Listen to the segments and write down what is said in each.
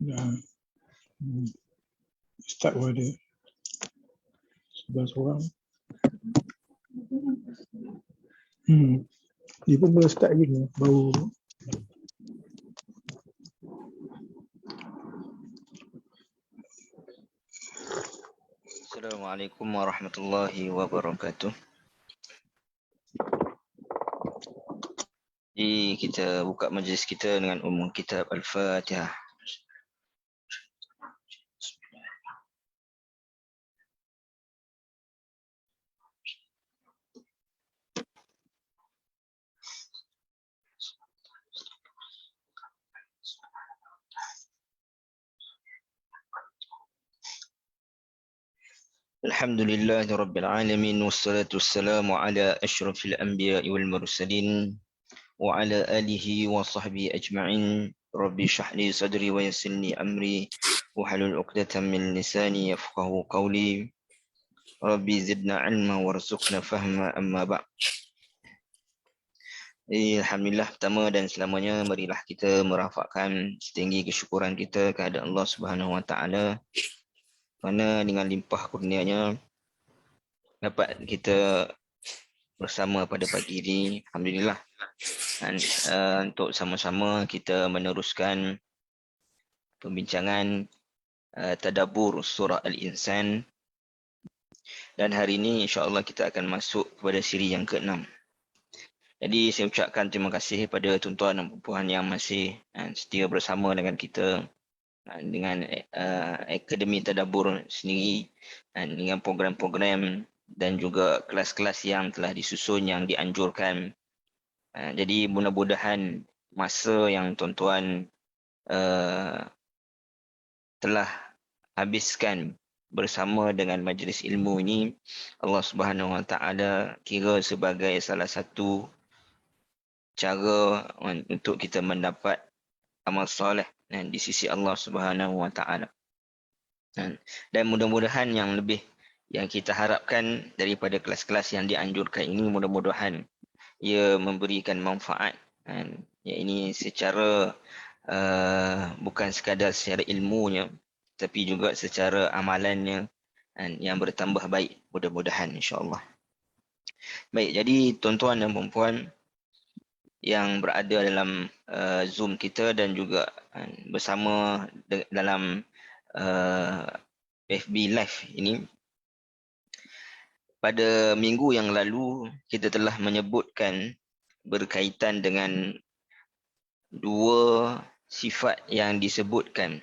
Dan start pada 11 orang. Dia pun baru start lagi, baru. Assalamualaikum warahmatullahi wabarakatuh. Jadi kita buka majlis kita dengan kitab Al-Fatihah. Alhamdulillahirabbil alamin wassalatu wassalamu ala asyrafil anbiya'i wal mursalin wa ala alihi wa sahbihi ajma'in. Rabbi shrah li sadri wa yassir li amri wahlul 'uqdatam min lisani yafqahu qawli. Rabbi zidna 'ilma warzuqna fahma, amma ba'd. Alhamdulillah, pertama dan selamanya marilah kita merafakkan setinggi kesyukuran kita kepada Allah Subhanahu wa taala, kerana dengan limpah kurnianya dapat kita bersama pada pagi ini. Alhamdulillah. Dan untuk sama-sama kita meneruskan pembincangan tadabbur surah Al-Insan. Dan hari ini insya-Allah kita akan masuk kepada siri yang ke-6. Jadi saya ucapkan terima kasih pada tuan-tuan dan puan yang masih setia bersama dengan kita, dengan Akademi Tadabbur sendiri, dan dengan program-program dan juga kelas-kelas yang telah disusun, yang dianjurkan. Jadi mudah-mudahan masa yang tuan-tuan telah habiskan bersama dengan majlis ilmu ini, Allah Subhanahu Wa Taala kira sebagai salah satu cara untuk kita mendapat amal soleh di sisi Allah Subhanahu Wa Taala. Dan mudah-mudahan yang lebih yang kita harapkan daripada kelas-kelas yang dianjurkan ini, mudah-mudahan ia memberikan manfaat, ya, ini secara bukan sekadar secara ilmunya, tapi juga secara amalannya, yang bertambah baik, mudah-mudahan insya-Allah. Baik, jadi tuan-tuan dan puan-puan yang berada dalam Zoom kita dan juga bersama dalam FB Live ini, pada minggu yang lalu kita telah menyebutkan berkaitan dengan dua sifat yang disebutkan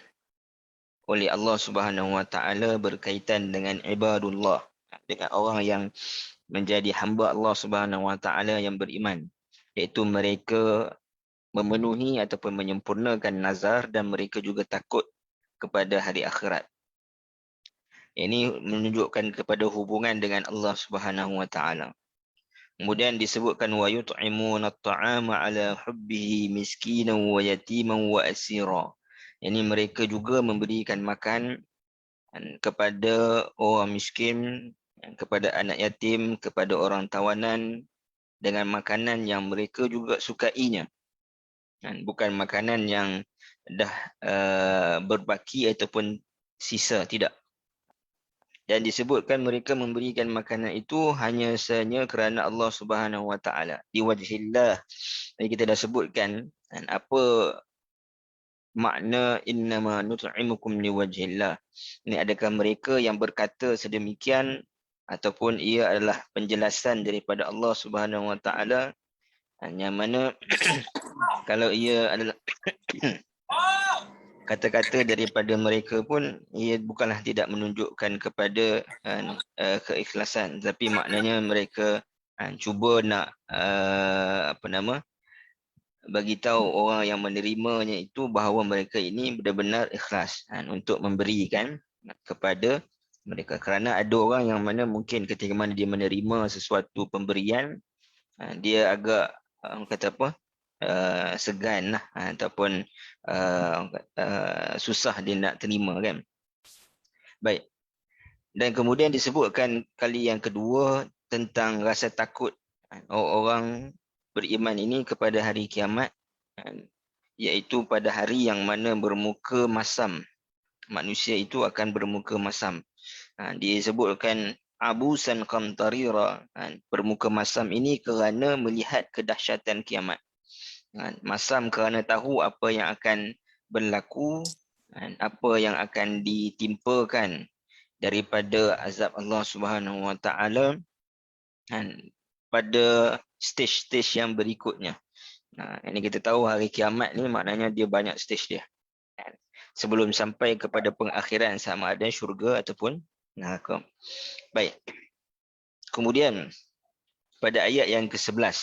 oleh Allah Subhanahu Wa Taala berkaitan dengan ibadullah, dengan orang yang menjadi hamba Allah Subhanahu Wa Taala yang beriman, iaitu mereka memenuhi ataupun menyempurnakan nazar dan mereka juga takut kepada hari akhirat. Ini menunjukkan kepada hubungan dengan Allah Subhanahu Wa Taala. Kemudian disebutkan wa yut'imuna at-ta'ama 'ala hubbihi miskinan wa yatiman wa asira. Ini mereka juga memberikan makan kepada orang miskin, kepada anak yatim, kepada orang tawanan, dengan makanan yang mereka juga sukainya. Bukan makanan yang dah berbaki ataupun sisa, tidak. Dan disebutkan mereka memberikan makanan itu hanya sahaja kerana Allah Subhanahu Wa Taala, liwajhillah. Jadi kita dah sebutkan apa makna innama nut'imukum liwajhillah. Ini adakah mereka yang berkata sedemikian ataupun ia adalah penjelasan daripada Allah Subhanahu Wa Taala, yang mana kalau ia adalah kata-kata daripada mereka pun, ia bukanlah tidak menunjukkan kepada keikhlasan, tapi maknanya mereka cuba nak bagi tahu orang yang menerimanya itu bahawa mereka ini benar-benar ikhlas untuk memberikan kepada mereka. Kerana ada orang yang mana mungkin ketika mana dia menerima sesuatu pemberian, dia agak segan lah, ataupun susah dia nak terima, kan. Baik. Dan kemudian disebutkan kali yang kedua tentang rasa takut orang beriman ini kepada hari kiamat, iaitu pada hari yang mana bermuka masam. Manusia itu akan bermuka masam. Disebutkan abusan qamtarira. Bermuka masam ini kerana melihat kedahsyatan kiamat. Masam kerana tahu apa yang akan berlaku, apa yang akan ditimpakan daripada azab Allah Subhanahu Wa Taala pada stage-stage yang berikutnya. Ini kita tahu hari kiamat ni maknanya dia banyak stage dia. Sebelum sampai kepada pengakhiran sama ada syurga ataupun neraka. Baik. Kemudian pada ayat yang ke-11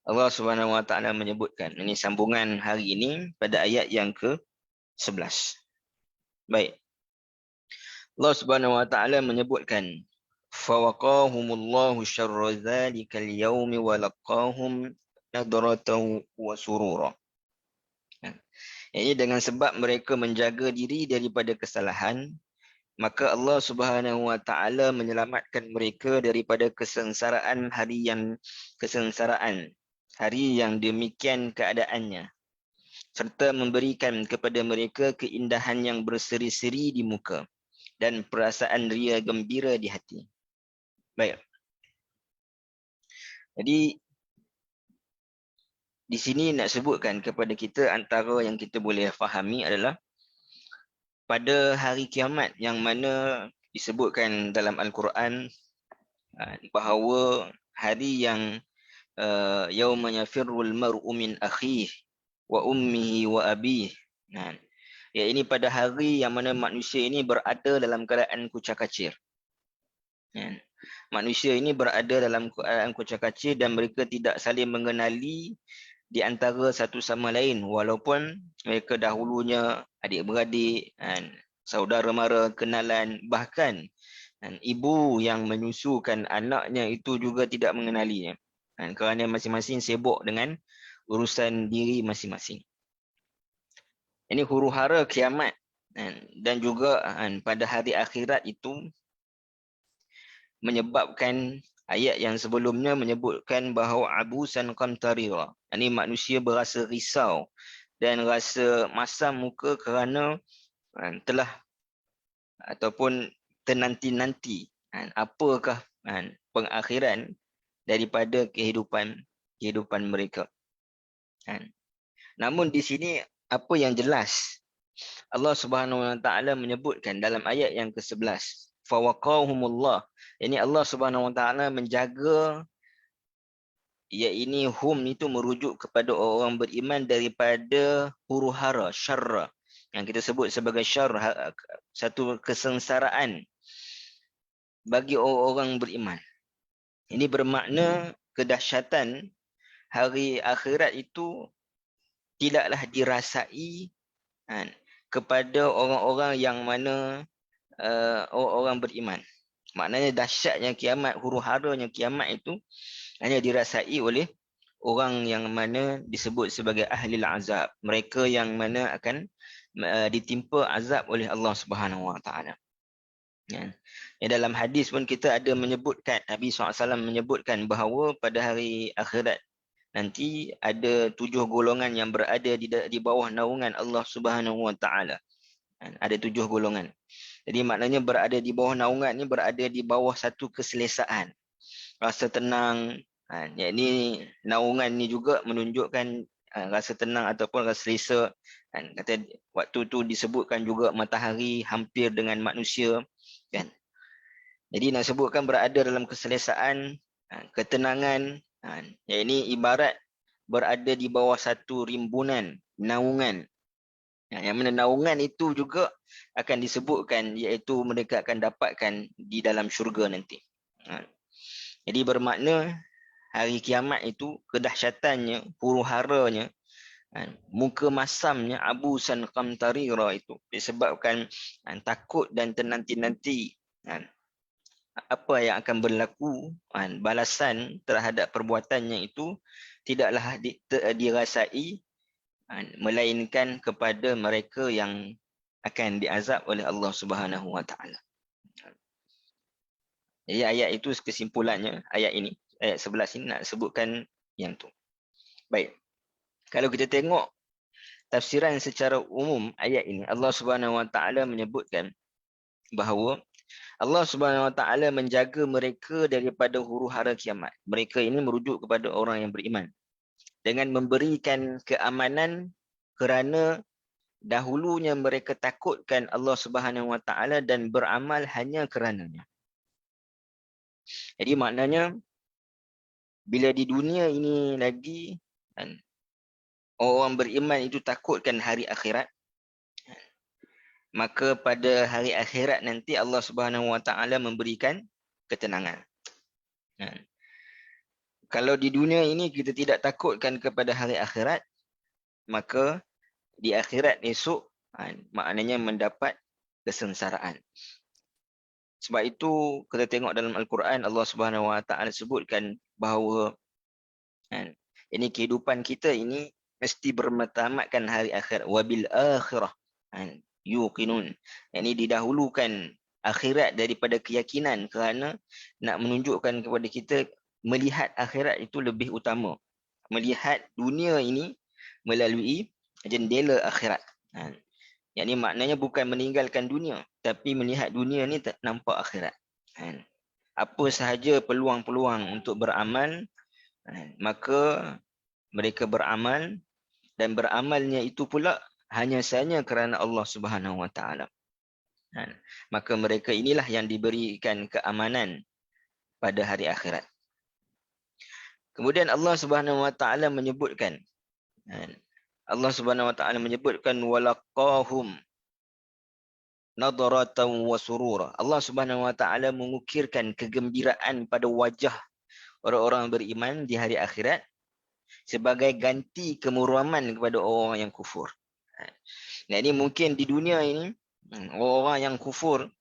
Allah Subhanahu Wa Taala menyebutkan, ini sambungan hari ini pada ayat yang ke-11. Baik. Allah Subhanahu Wa Taala menyebutkan fawaqahumullahu syarra dzalikal yaumi wa laqahum nadratan wa surura. Ini dengan sebab mereka menjaga diri daripada kesalahan, maka Allah Subhanahu Wa Taala menyelamatkan mereka daripada kesengsaraan hari yang demikian keadaannya, serta memberikan kepada mereka keindahan yang berseri-seri di muka dan perasaan ria gembira di hati. Baik. Jadi di sini nak sebutkan kepada kita antara yang kita boleh fahami adalah pada hari kiamat yang mana disebutkan dalam Al-Quran bahawa hari yang yauma yafirrul mar'u min akhihi wa ummihi wa abihi. Ya, ini pada hari yang mana manusia ini berada dalam keadaan kucak-kacir. Manusia ini berada dalam keadaan kucak-kacir dan mereka tidak saling mengenali di antara satu sama lain walaupun mereka dahulunya adik-beradik, saudara mara, kenalan, bahkan ibu yang menyusukan anaknya itu juga tidak mengenalinya. Kerana masing-masing sibuk dengan urusan diri masing-masing. Ini huru-hara kiamat dan juga pada hari akhirat itu menyebabkan ayat yang sebelumnya menyebutkan bahawa abusan qamtarira. Ini manusia berasa risau dan rasa masam muka kerana telah ataupun ternanti-nanti apakah pengakhiran daripada kehidupan mereka. Namun di sini apa yang jelas Allah Subhanahu Wa Taala menyebutkan dalam ayat yang ke-11, fawaqahumullah. Ini Allah Subhanahu Wa Taala menjaga, ya ini hum itu merujuk kepada orang beriman daripada huru-hara, syarra, yang kita sebut sebagai syarr, satu kesengsaraan bagi orang-orang beriman. Ini bermakna kedahsyatan hari akhirat itu tidaklah dirasai kepada orang-orang yang mana orang beriman. Maknanya dahsyatnya kiamat, huru-haranya kiamat itu hanya dirasai oleh orang yang mana disebut sebagai ahli azab, mereka yang mana akan ditimpa azab oleh Allah Subhanahu Wa Taala. Dalam hadis pun kita ada menyebutkan, Nabi SAW menyebutkan bahawa pada hari akhirat nanti ada 7 golongan yang berada di bawah naungan Allah Subhanahu Wa Taala. Ada 7 golongan. Jadi maknanya berada di bawah naungan ni berada di bawah satu keselesaan, rasa tenang. Ini naungan ni juga menunjukkan rasa tenang ataupun rasa selesa. Kata waktu tu disebutkan juga matahari hampir dengan manusia, kan. Jadi nak sebutkan berada dalam keselesaan, ketenangan. Ini ibarat berada di bawah satu rimbunan naungan. Yang mana naungan itu juga akan disebutkan, iaitu mereka akan dapatkan di dalam syurga nanti. Jadi bermakna hari kiamat itu kedahsyatannya, huru-haranya, muka masamnya, abusan qamtarira itu disebabkan takut dan tenanti-nanti apa yang akan berlaku, balasan terhadap perbuatannya itu tidaklah dirasai melainkan kepada mereka yang akan diazab oleh Allah Subhanahu Wa Taala. Jadi ayat itu kesimpulannya, ayat ini, ayat 11 ini nak sebutkan yang tu. Baik. Kalau kita tengok tafsiran secara umum ayat ini, Allah Subhanahu Wa Taala menyebutkan bahawa Allah Subhanahu Wa Taala menjaga mereka daripada huru-hara kiamat. Mereka ini merujuk kepada orang yang beriman dengan memberikan keamanan kerana dahulunya mereka takutkan Allah Subhanahu Wa Taala dan beramal hanya kerananya. Jadi maknanya bila di dunia ini lagi kan, orang beriman itu takutkan hari akhirat, maka pada hari akhirat nanti Allah Subhanahu Wa Taala memberikan ketenangan. Kalau di dunia ini kita tidak takutkan kepada hari akhirat, maka di akhirat esok maknanya mendapat kesengsaraan. Sebab itu kita tengok dalam Al-Quran Allah Subhanahu Wa Taala sebutkan bahawa ini kehidupan kita ini mesti bermatamatkan hari akhirat. Wabil akhirah yuqinun. Ini didahulukan akhirat daripada keyakinan kerana nak menunjukkan kepada kita melihat akhirat itu lebih utama. Melihat dunia ini melalui jendela akhirat. Yang ini maknanya bukan meninggalkan dunia, tapi melihat dunia ni tak nampak akhirat. Apa sahaja peluang-peluang untuk beramal, maka mereka beramal, dan beramalnya itu pula hanya sahaja kerana Allah Subhanahu Wa Taala. Maka mereka inilah yang diberikan keamanan pada hari akhirat. Kemudian Allah Subhanahu Wa Taala menyebutkan, Allah Subhanahu Wa Taala menyebutkan walaqahum nadratan wa surura. Allah Subhanahu Wa Taala mengukirkan kegembiraan pada wajah orang-orang beriman di hari akhirat sebagai ganti kemuraman kepada orang yang kufur. Jadi mungkin di dunia ini orang yang kufur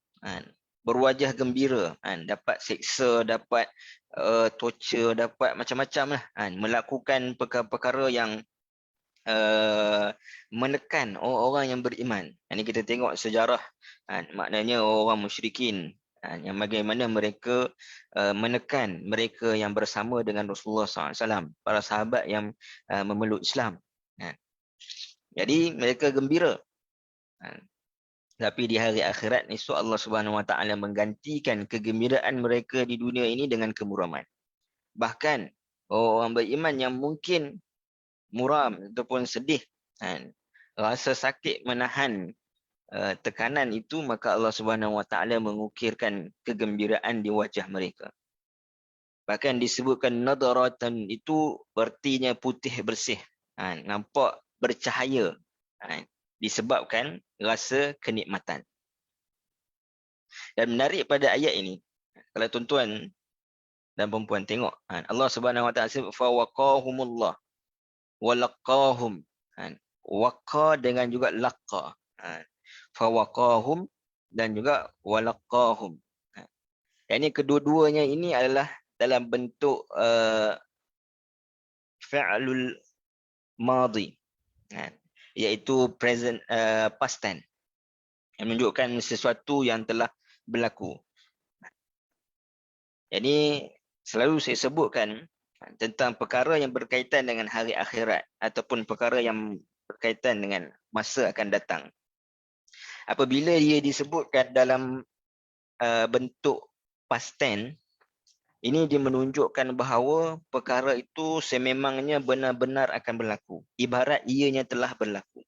berwajah gembira, dapat seksa, dapat torture, dapat macam-macam lah, melakukan perkara-perkara yang menekan orang-orang yang beriman. Ini kita tengok sejarah, maknanya orang musyrikin, yang bagaimana mereka menekan mereka yang bersama dengan Rasulullah SAW, para sahabat yang memeluk Islam. Jadi mereka gembira. Tapi di hari akhirat esok Allah Subhanahu Wa Taala menggantikan kegembiraan mereka di dunia ini dengan kemuraman. Bahkan orang beriman yang mungkin muram ataupun sedih, rasa sakit menahan tekanan itu, maka Allah Subhanahu Wa Taala mengukirkan kegembiraan di wajah mereka. Bahkan disebutkan nadaratan itu artinya putih bersih, nampak bercahaya, disebabkan rasa kenikmatan. Dan menarik pada ayat ini, kalau tuan-tuan dan perempuan tengok, Allah Subhanahu Wa Taala sebut fawaqahumullah walaqahum, waqa dengan juga laqa, fawaqahum dan juga walaqahum. Yang ini kedua-duanya ini adalah dalam bentuk fi'lul madhi, iaitu present past tense, yang menunjukkan sesuatu yang telah berlaku. Jadi selalu saya sebutkan tentang perkara yang berkaitan dengan hari akhirat ataupun perkara yang berkaitan dengan masa akan datang. Apabila dia disebutkan dalam bentuk past tense, ini dia menunjukkan bahawa perkara itu sememangnya benar-benar akan berlaku. Ibarat ianya telah berlaku.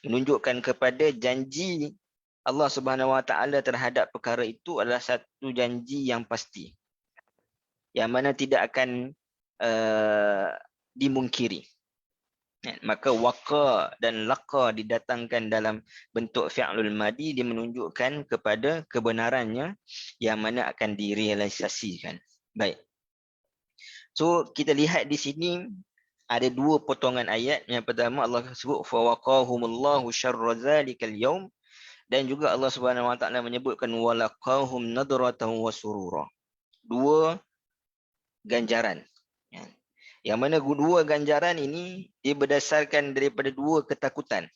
Menunjukkan kepada janji Allah Subhanahu Wa Taala terhadap perkara itu adalah satu janji yang pasti, yang mana tidak akan dimungkiri. Maka waqa dan laqa didatangkan dalam bentuk fi'lul madi, dia menunjukkan kepada kebenarannya yang mana akan direalisasikan. Baik. So kita lihat di sini ada dua potongan ayat. Yang pertama Allah sebut fawaqahumullahu syarra zalikal yaum, dan juga Allah Subhanahu Wa Taala menyebutkan walaqahum nadratan wa surura. Dua ganjaran. Yang mana dua ganjaran ini dia berdasarkan daripada dua ketakutan.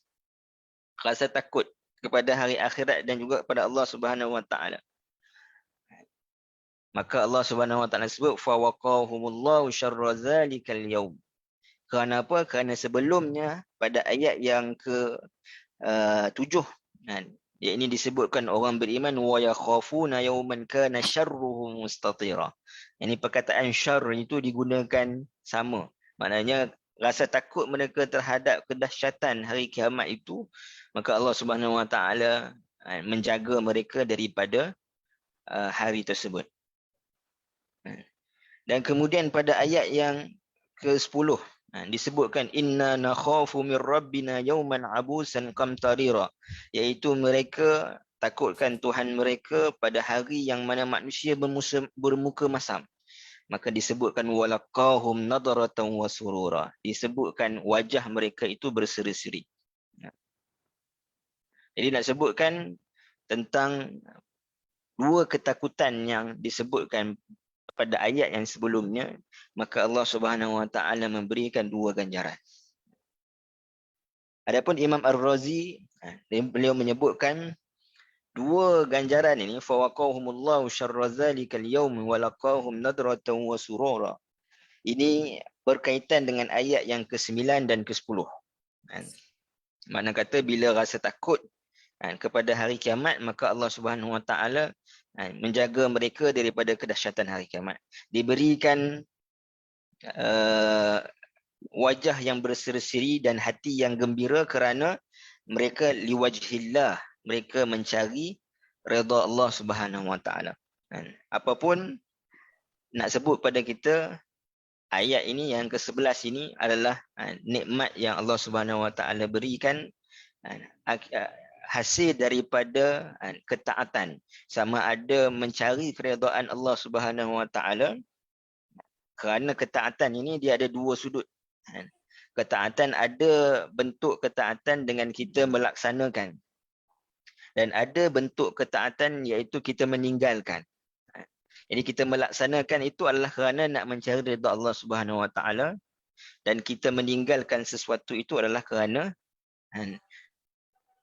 Rasa takut kepada hari akhirat dan juga kepada Allah Subhanahu Wa Taala. Maka Allah Subhanahu Wa Taala sebut fawaqahumullahu syarra zalikal yaum. Kerana apa? Kerana sebelumnya pada ayat yang ke-7 kan, ya, ini disebutkan orang beriman wa yakhafuna yawman kana syarruhu mustatira. Ini perkataan syarr itu digunakan sama. Maknanya rasa takut mereka terhadap kedahsyatan hari kiamat itu, maka Allah Subhanahu Wa Taala menjaga mereka daripada hari tersebut. Dan kemudian pada ayat yang ke-10 disebutkan inna nakhafu min rabbina yawman abusan qamtarira, iaitu mereka takutkan Tuhan mereka pada hari yang mana manusia bermuka masam. Maka disebutkan walaqahum nadratan wa surura, disebutkan wajah mereka itu berseri-seri. Jadi nak sebutkan tentang dua ketakutan yang disebutkan pada ayat yang sebelumnya, maka Allah Subhanahu Wa Taala memberikan dua ganjaran. Adapun Imam Ar-Razi, beliau menyebutkan dua ganjaran ini, fawaqahumullahu syarra zalikal yaum wa laqahum nadratan wa surura. Ini berkaitan dengan ayat yang ke-9 dan ke-10. Makna kata bila rasa takut kepada hari kiamat, maka Allah Subhanahu Wa Taala menjaga mereka daripada kedahsyatan hari kiamat. Diberikan wajah yang berseri-seri dan hati yang gembira kerana mereka liwajhillah, mereka mencari redha Allah Subhanahu Wa Taala. Apapun nak sebut pada kita, ayat ini yang ke-11 ini adalah nikmat yang Allah Subhanahu Wa Taala berikan, hasil daripada ketaatan. Sama ada mencari keredaan Allah Subhanahu Wa Taala, kerana ketaatan ini dia ada dua sudut. Ketaatan ada bentuk ketaatan dengan kita melaksanakan, dan ada bentuk ketaatan iaitu kita meninggalkan. Jadi kita melaksanakan itu adalah kerana nak mencari redha Allah Subhanahu Wa Taala, dan kita meninggalkan sesuatu itu adalah kerana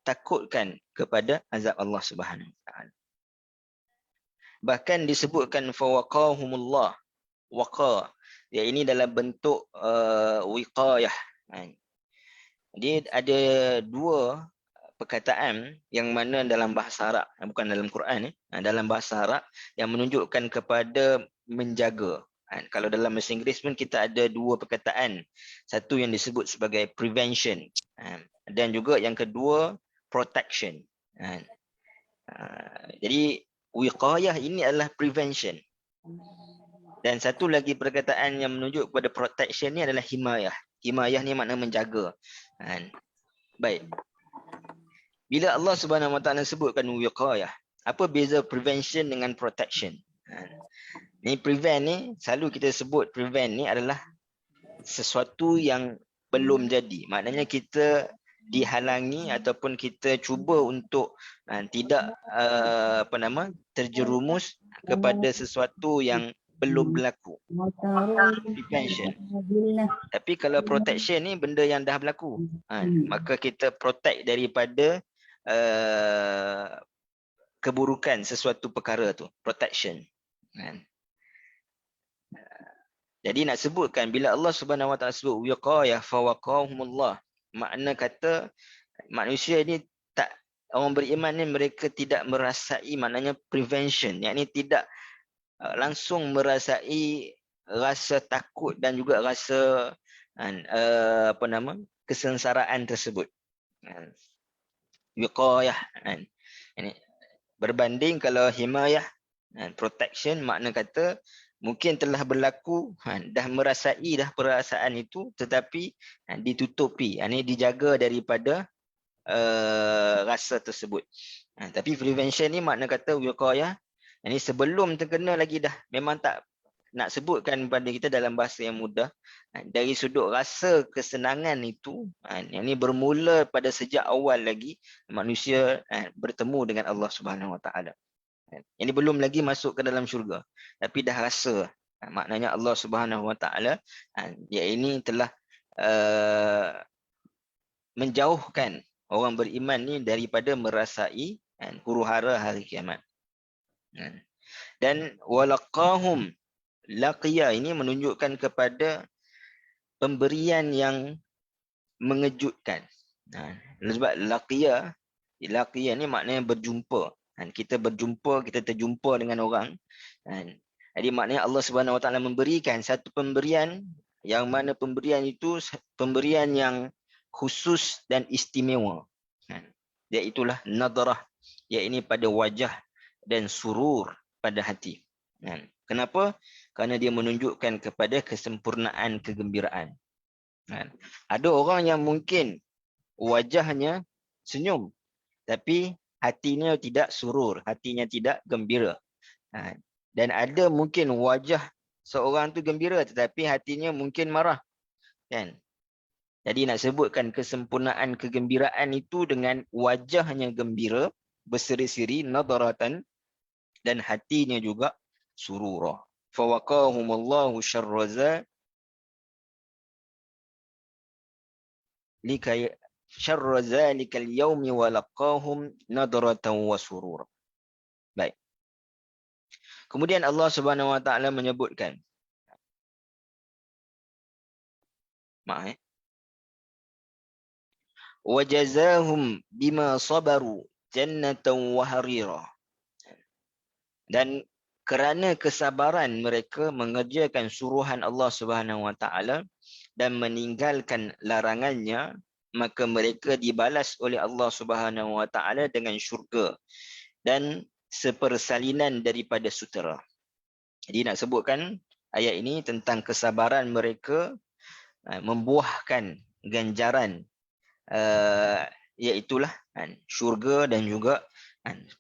takutkan kepada azab Allah Subhanahu Wa Taala. Bahkan disebutkan fawaqahumullah, waqa, ya, ini dalam bentuk wiqayah. Dia ada dua perkataan yang mana dalam bahasa Arab, bukan dalam Quran, dalam bahasa Arab yang menunjukkan kepada menjaga. Kalau dalam bahasa Inggeris pun kita ada dua perkataan. Satu yang disebut sebagai prevention, dan juga yang kedua protection. Jadi wiqayah ini adalah prevention. Dan satu lagi perkataan yang menunjuk kepada protection ni adalah himayah. Himayah ni makna menjaga. Baik. Bila Allah Subhanahu Wa Taala sebutkan wiqayah, apa beza prevention dengan protection? Ni prevent ni, selalu kita sebut prevent ni adalah sesuatu yang belum jadi. Maknanya kita dihalangi ataupun kita cuba untuk tidak terjerumus kepada sesuatu yang belum berlaku. Prevention. Tapi kalau protection ni benda yang dah berlaku, maka kita protect daripada keburukan sesuatu perkara tu, protection. Jadi nak sebutkan bila Allah Subhanahu Wa Taala sebut wiqayah fawaqahumullah, makna kata manusia ni tak, orang beriman ni mereka tidak merasai, maknanya prevention, yakni tidak langsung merasai rasa takut dan juga rasa kesengsaraan tersebut. Wiqayah ini berbanding kalau himayah, protection, makna kata mungkin telah berlaku, dah merasai dah perasaan itu, tetapi ditutupi, ini dijaga daripada rasa tersebut. Tapi prevention ni makna kata wiqayah, ini sebelum terkena lagi dah, memang tak nak sebutkan pada kita dalam bahasa yang mudah, dari sudut rasa kesenangan itu, yang ini bermula pada sejak awal lagi manusia bertemu dengan Allah Subhanahu Wa Taala. Ini belum lagi masuk ke dalam syurga, tapi dah rasa, maknanya Allah Subhanahu Wa Taala dia ini telah menjauhkan orang beriman ni daripada merasai huru-hara hari kiamat. Dan walaqahum, laqiya ini menunjukkan kepada pemberian yang mengejutkan. Sebab laqiya ni maknanya berjumpa. Kita berjumpa, kita terjumpa dengan orang. Jadi maknanya Allah Subhanahu Wa Taala memberikan satu pemberian yang mana pemberian itu pemberian yang khusus dan istimewa. Iaitulah nadrah, iaitu pada wajah, dan surur pada hati. Kenapa? Kerana dia menunjukkan kepada kesempurnaan kegembiraan. Ada orang yang mungkin wajahnya senyum, tapi hatinya tidak surur, hatinya tidak gembira. Dan ada mungkin wajah seorang tu gembira tetapi hatinya mungkin marah. Jadi nak sebutkan kesempurnaan kegembiraan itu dengan wajahnya gembira, berseri-seri, nadaratan, dan hatinya juga surura. Fawaqahumullahu syarra zalikal yaumi wa laqahum nadratan wa surura. Baik. Kemudian Allah Subhanahu Wa Taala menyebutkan, wa jazahum bima sabaru jannatan wa harira. Dan kerana kesabaran mereka mengerjakan suruhan Allah Subhanahu Wa Taala dan meninggalkan larangannya, maka mereka dibalas oleh Allah Subhanahu Wa Taala dengan syurga dan sepersalinan daripada sutera. Jadi nak sebutkan ayat ini tentang kesabaran mereka membuahkan ganjaran, iaitulah syurga dan juga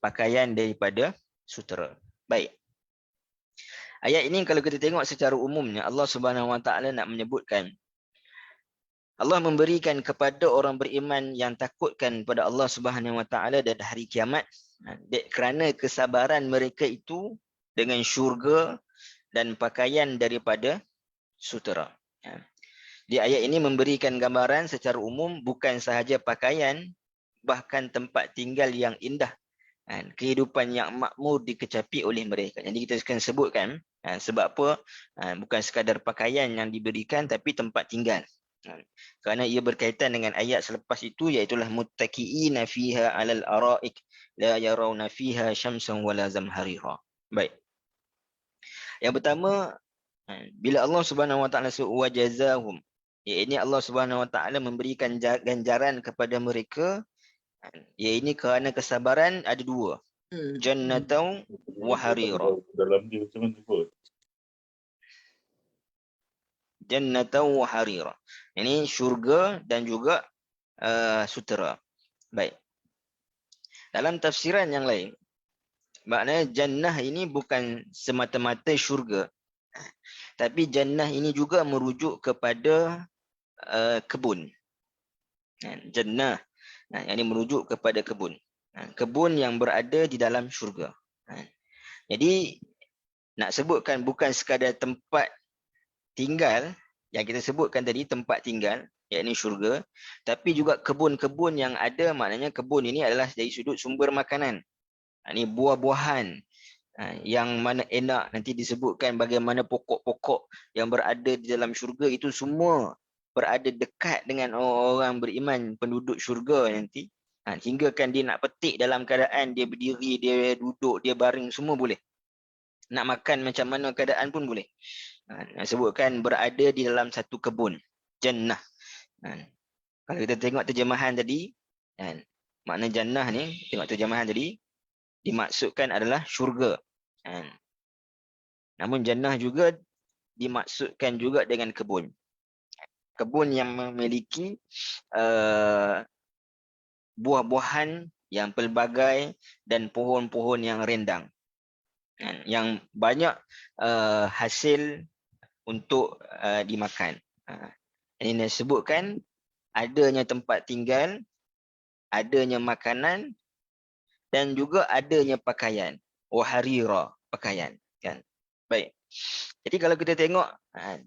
pakaian daripada sutera. Baik. Ayat ini kalau kita tengok secara umumnya, Allah Subhanahu Wa Taala nak menyebutkan Allah memberikan kepada orang beriman yang takutkan pada Allah Subhanahu Wa Taala dan hari kiamat, kerana kesabaran mereka itu dengan syurga dan pakaian daripada sutera. Di ayat ini memberikan gambaran secara umum bukan sahaja pakaian, bahkan tempat tinggal yang indah, kehidupan yang makmur dikecapi oleh mereka. Jadi kita akan sebutkan sebab apa bukan sekadar pakaian yang diberikan, tapi tempat tinggal. Kerana ia berkaitan dengan ayat selepas itu, iaitulah muttaqiina fiha 'alal ara'ik la yarawna fiha syamsan wala zamharira. Baik. Yang pertama, bila Allah Subhanahu Wa Taala sebut wa jazahum, ini Allah Subhanahu Wa Taala memberikan ganjaran kepada mereka, ini kerana kesabaran ada dua, jannatan wa harira. Dalam dia macam mana sebut? Jannatan wa harira. Ini syurga dan juga sutera. Baik. Dalam tafsiran yang lain, maknanya jannah ini bukan semata-mata syurga, tapi jannah ini juga merujuk kepada kebun. Jannah, yang ini merujuk kepada kebun. Kebun yang berada di dalam syurga. Jadi nak sebutkan bukan sekadar tempat tinggal yang kita sebutkan tadi, tempat tinggal, iaitu syurga, tapi juga kebun-kebun yang ada, maknanya kebun ini adalah dari sudut sumber makanan. Ini buah-buahan yang mana enak, nanti disebutkan bagaimana pokok-pokok yang berada di dalam syurga itu semua berada dekat dengan orang beriman, penduduk syurga nanti. Hingga kan dia nak petik dalam keadaan dia berdiri, dia duduk, dia baring, semua boleh. Nak makan macam mana keadaan pun boleh. Sebutkan berada di dalam satu kebun, jannah. Kalau kita tengok terjemahan tadi, makna jannah ni, tengok terjemahan tadi, dimaksudkan adalah syurga. Namun jannah juga dimaksudkan juga dengan kebun. Kebun yang memiliki buah-buahan yang pelbagai dan pohon-pohon yang rindang, yang banyak hasil untuk dimakan. Ini disebutkan adanya tempat tinggal, adanya makanan, dan juga adanya pakaian. Waharira, pakaian. Kan? Baik. Jadi kalau kita tengok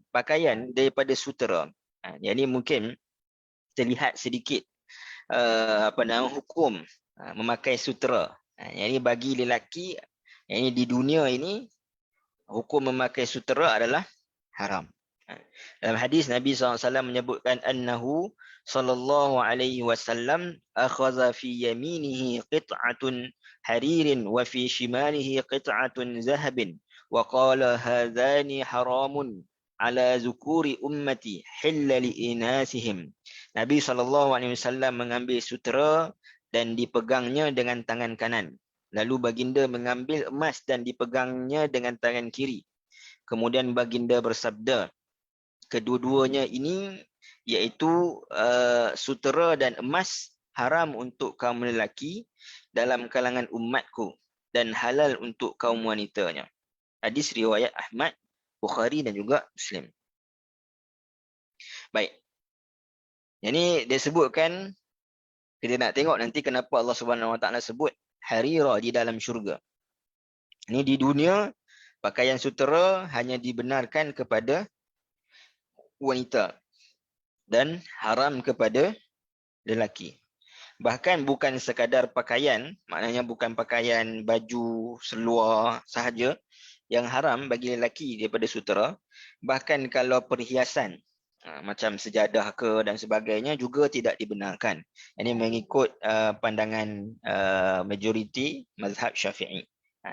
pakaian daripada sutera, yang ini mungkin terlihat sedikit hukum memakai sutera. Yang ini bagi lelaki, yang ini di dunia ini, hukum memakai sutera adalah haram. Dalam hadis Nabi SAW menyebutkan annahu sallallahu alaihi wasallam akhadha fi yaminihi qit'atun haririn wa fi shimalihi qit'atun zahabin wa qala hadzani haramun ala zukuri ummati hilla li inasihim. Nabi SAW mengambil sutera dan dipegangnya dengan tangan kanan. Lalu baginda mengambil emas dan dipegangnya dengan tangan kiri. Kemudian baginda bersabda, kedua-duanya ini iaitu sutera dan emas haram untuk kaum lelaki dalam kalangan umatku dan halal untuk kaum wanitanya. Hadis riwayat Ahmad, Bukhari dan juga Muslim. Baik. Yang ni dia sebutkan, kita nak tengok nanti kenapa Allah Subhanahu Wa Taala sebut harira di dalam syurga. Ini di dunia pakaian sutera hanya dibenarkan kepada wanita dan haram kepada lelaki. Bahkan bukan sekadar pakaian, maknanya bukan pakaian baju seluar sahaja yang haram bagi lelaki daripada sutera, bahkan kalau perhiasan macam sejadah ke dan sebagainya juga tidak dibenarkan. Ini mengikut pandangan majoriti mazhab Syafi'i.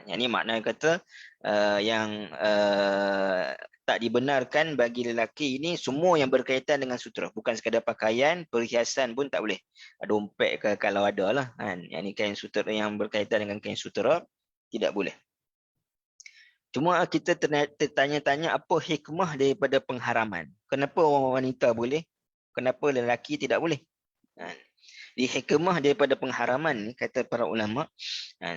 Yang ini makna kata yang tak dibenarkan bagi lelaki ini semua yang berkaitan dengan sutera, bukan sekadar pakaian, perhiasan pun tak boleh. Dompet ke kalau ada lah kan. Yang ni kain sutera, yang berkaitan dengan kain sutera tidak boleh. Cuma kita tertanya-tanya apa hikmah daripada pengharaman. Kenapa orang wanita boleh? Kenapa lelaki tidak boleh? Di hikmah daripada pengharaman ni, kata para ulama,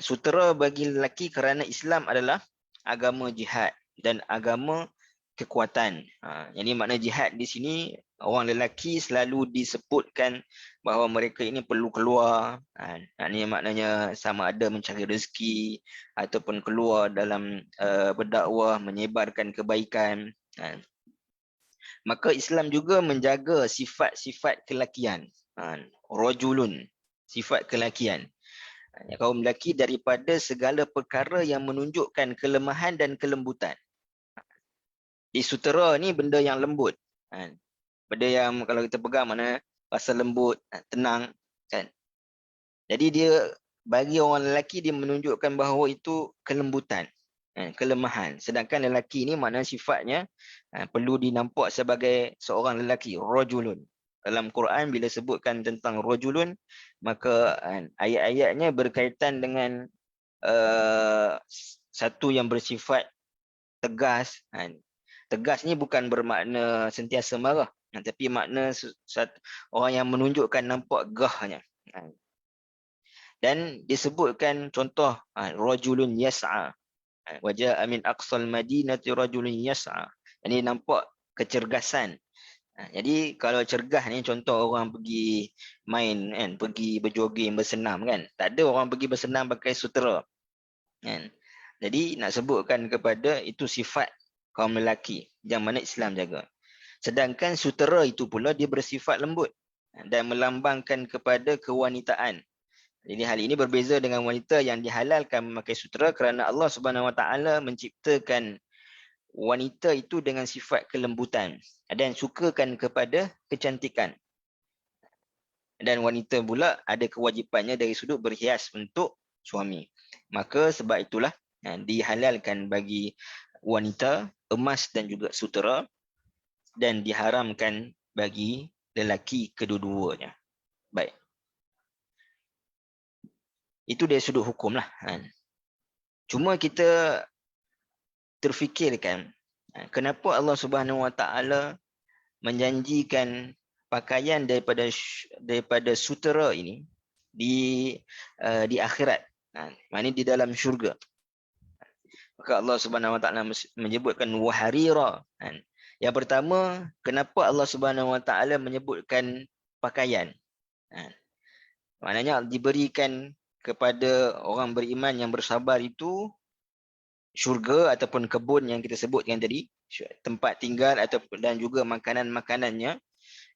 sutera bagi lelaki kerana Islam adalah agama jihad dan agama kekuatan. Jadi makna jihad di sini, orang lelaki selalu disebutkan bahawa mereka ini perlu keluar. Ini maknanya sama ada mencari rezeki ataupun keluar dalam berdakwah, menyebarkan kebaikan. Maka Islam juga menjaga sifat-sifat kelakian. Rajulun, sifat kelakian. Kaum lelaki daripada segala perkara yang menunjukkan kelemahan dan kelembutan. Di sutera ni benda yang lembut. Benda yang kalau kita pegang mana rasa lembut, tenang. Kan? Jadi dia bagi orang lelaki dia menunjukkan bahawa itu kelembutan, kelemahan. Sedangkan lelaki ni makna sifatnya perlu dinampak sebagai seorang lelaki, rajulun. Dalam Quran bila sebutkan tentang rajulun, maka ayat-ayatnya berkaitan dengan satu yang bersifat tegas. Tegas ni bukan bermakna sentiasa marah, tapi makna orang yang menunjukkan nampak gahnya. Dan disebutkan contoh rajulun yas'a, wajah min aqsal madinati rajulun yas'a. Ini nampak kecergasan. Jadi kalau cergas ni contoh orang pergi main kan, pergi berjoging, bersenam kan. Tak ada orang pergi bersenam pakai sutera. Kan. Jadi nak sebutkan kepada itu sifat kaum lelaki yang mana Islam jaga. Sedangkan sutera itu pula dia bersifat lembut dan melambangkan kepada kewanitaan. Jadi hal ini berbeza dengan wanita yang dihalalkan memakai sutera kerana Allah Subhanahu Wa Taala menciptakan wanita itu dengan sifat kelembutan dan sukakan kepada kecantikan. Dan wanita pula ada kewajipannya dari sudut berhias untuk suami. Maka sebab itulah dihalalkan bagi wanita emas dan juga sutera dan diharamkan bagi lelaki kedua-duanya. Baik. Itu dari sudut hukum lah. Cuma kita terfikirkan kenapa Allah Subhanahu Wa Taala menjanjikan pakaian daripada sutera ini di akhirat. Maknanya di dalam syurga. Maka Allah Subhanahu Wa Taala menyebutkan waharira. Yang pertama, kenapa Allah Subhanahu Wa Taala menyebutkan pakaian? Maknanya diberikan kepada orang beriman yang bersabar itu syurga ataupun kebun yang kita sebutkan tadi, tempat tinggal dan juga makanan-makanannya,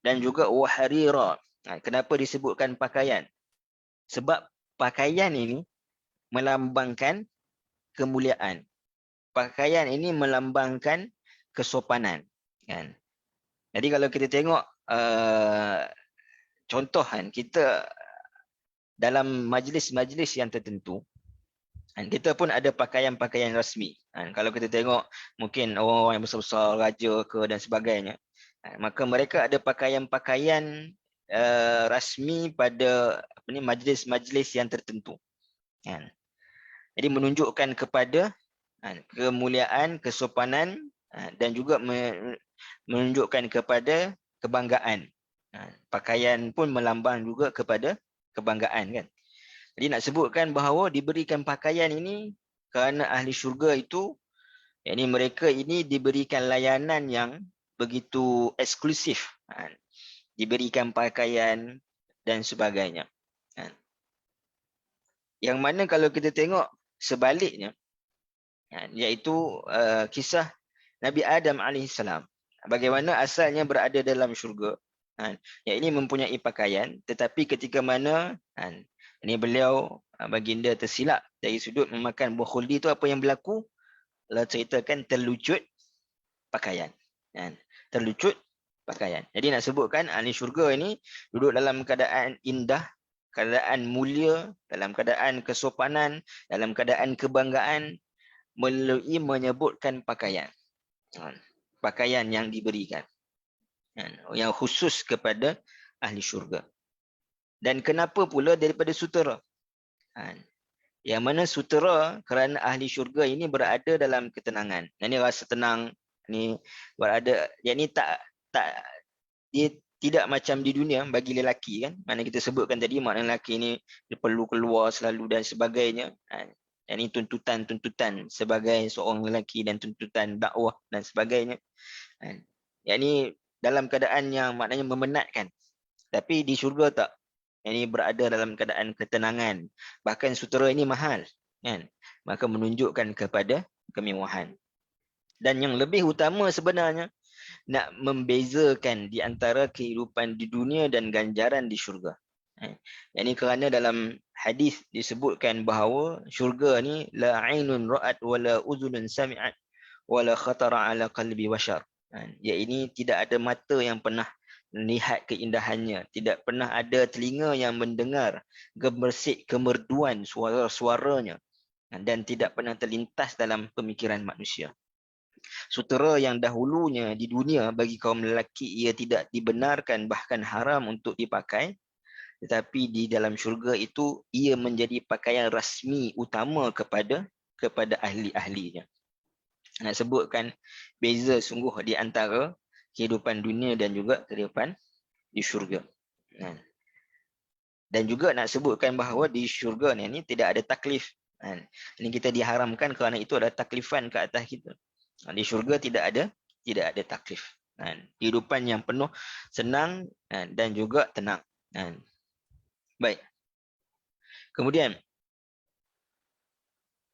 dan juga waharira. Kenapa disebutkan pakaian? Sebab pakaian ini melambangkan kemuliaan. Pakaian ini melambangkan kesopanan. kan. Jadi kalau kita tengok contoh kan, kita dalam majlis-majlis yang tertentu, kan, kita pun ada pakaian-pakaian rasmi. Kan. Kalau kita tengok mungkin orang-orang yang besar-besar, raja ke dan sebagainya, kan, maka mereka ada pakaian-pakaian rasmi pada majlis-majlis yang tertentu. Kan. Jadi menunjukkan kepada kemuliaan, kesopanan dan juga menunjukkan kepada kebanggaan. Pakaian pun melambang juga kepada kebanggaan, kan. Jadi nak sebutkan bahawa diberikan pakaian ini kerana ahli syurga itu, yakni mereka ini diberikan layanan yang begitu eksklusif, diberikan pakaian dan sebagainya. Yang mana kalau kita tengok sebaliknya, iaitu kisah Nabi Adam AS, bagaimana asalnya berada dalam syurga, yang ini mempunyai pakaian, tetapi ketika mana ini beliau baginda tersilap dari sudut memakan buah khuldi itu, apa yang berlaku? Allah ceritakan terlucut pakaian. Terlucut pakaian. Jadi nak sebutkan ahli syurga ini duduk dalam keadaan indah, keadaan mulia, dalam keadaan kesopanan, dalam keadaan kebanggaan, melalui menyebutkan pakaian. Pakaian yang diberikan, yang khusus kepada ahli syurga. Dan kenapa pula daripada sutera? Yang mana sutera kerana ahli syurga ini berada dalam ketenangan. Ini rasa tenang, ni berada, yang ni tak dia tidak macam di dunia bagi lelaki, kan. Mana kita sebutkan tadi makna lelaki ni dia perlu keluar selalu dan sebagainya. Yang ni tuntutan-tuntutan sebagai seorang lelaki dan tuntutan dakwah dan sebagainya. Yang ni dalam keadaan yang maknanya memenatkan. Tapi di syurga tak. Yang ini berada dalam keadaan ketenangan. Bahkan sutera ini mahal, kan? Maka menunjukkan kepada kemewahan. Dan yang lebih utama sebenarnya, nak membezakan di antara kehidupan di dunia dan ganjaran di syurga. Yang ini kerana dalam hadis disebutkan bahawa syurga ni la ainun ra'at wala uzunun sami'at wala khatara ala qalbi bashar. Yang ini tidak ada mata yang pernah lihat keindahannya, tidak pernah ada telinga yang mendengar gemersik kemerduan suara-suaranya, dan tidak pernah terlintas dalam pemikiran manusia. Sutera yang dahulunya di dunia bagi kaum lelaki ia tidak dibenarkan, bahkan haram untuk dipakai, tetapi di dalam syurga itu ia menjadi pakaian rasmi utama kepada ahli-ahlinya. Nak sebutkan beza sungguh di antara kehidupan dunia dan juga kehidupan di syurga. Dan juga nak sebutkan bahawa di syurga ni tidak ada taklif. Ini kita diharamkan kerana itu adalah taklifan ke atas kita. Di syurga tidak ada taklif. Kehidupan yang penuh senang dan juga tenang. Baik. Kemudian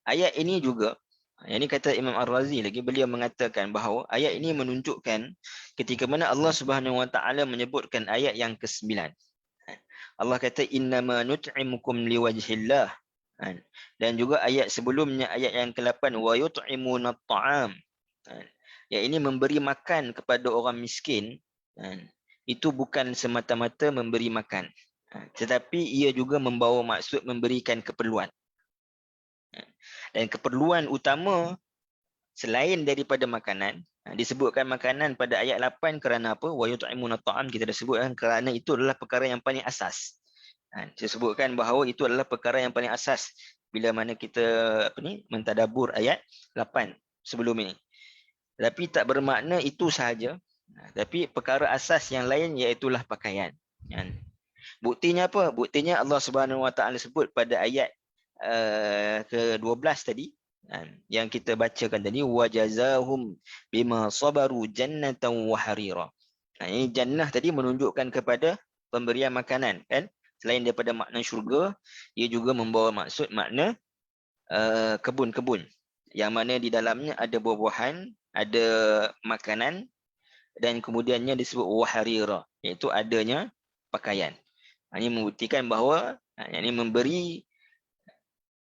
ayat ini juga, yang ini kata Imam Ar-Razi lagi, beliau mengatakan bahawa ayat ini menunjukkan ketika mana Allah Subhanahu Wa Taala menyebutkan ayat yang ke-9. Allah kata innama nut'imukum liwajhillah. Dan juga ayat sebelumnya, ayat yang ke-8, wa yut'imuna at'am. Yang ini memberi makan kepada orang miskin, itu bukan semata-mata memberi makan, tetapi ia juga membawa maksud memberikan keperluan. Dan keperluan utama selain daripada makanan, disebutkan makanan pada ayat 8 kerana apa? Wa yut'imuna at'am, kita dah sebutkan kerana itu adalah perkara yang paling asas. Saya sebutkan bahawa itu adalah perkara yang paling asas bila mana kita mentadabur ayat 8 sebelum ini. Tapi tak bermakna itu sahaja. Tapi perkara asas yang lain iaitulah pakaian. Buktinya apa? Buktinya Allah Subhanahu Wa Taala sebut pada ayat ke-12 tadi, yang kita bacakan tadi, wajazahum bima sabaru jannatan wa harira. Ini jannah tadi menunjukkan kepada pemberian makanan, kan? Selain daripada makna syurga, ia juga membawa maksud makna kebun-kebun yang mana di dalamnya ada buah-buahan, ada makanan, dan kemudiannya disebut wa harira, iaitu adanya pakaian. Ini membuktikan bahawa yang ini memberi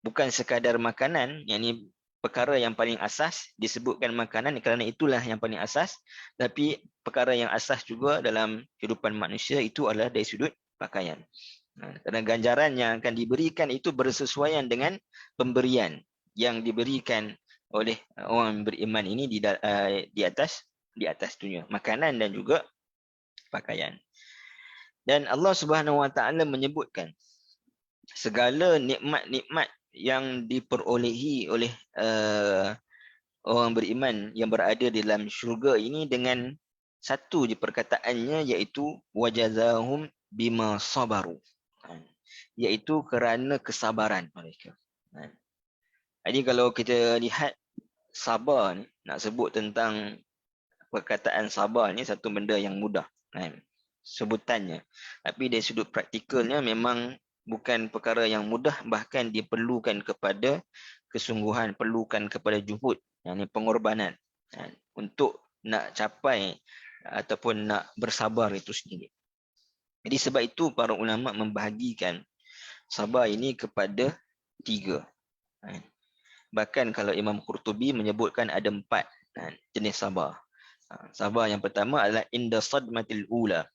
bukan sekadar makanan, yang ini perkara yang paling asas, disebutkan makanan kerana itulah yang paling asas, tapi perkara yang asas juga dalam kehidupan manusia itu adalah dari sudut pakaian. Kerana ganjaran yang akan diberikan itu bersesuaian dengan pemberian yang diberikan oleh orang beriman ini di atas dunia, makanan dan juga pakaian. Dan Allah Subhanahu Wa Taala menyebutkan segala nikmat-nikmat yang diperolehi oleh orang beriman yang berada di dalam syurga ini dengan satu je perkataannya, iaitu wajazahum bima sabaru, iaitu kerana kesabaran mereka. Jadi kalau kita lihat sabar ni, nak sebut tentang perkataan sabar ni satu benda yang mudah sebutannya, tapi dari sudut praktikalnya memang bukan perkara yang mudah, bahkan diperlukan kepada kesungguhan, perlukan kepada juhud, yakni pengorbanan untuk nak capai ataupun nak bersabar itu sendiri. Jadi sebab itu para ulama membahagikan sabar ini kepada 3. Bahkan kalau Imam Qurtubi menyebutkan ada 4 jenis sabar. Sabar yang pertama adalah inda sadmatil ula.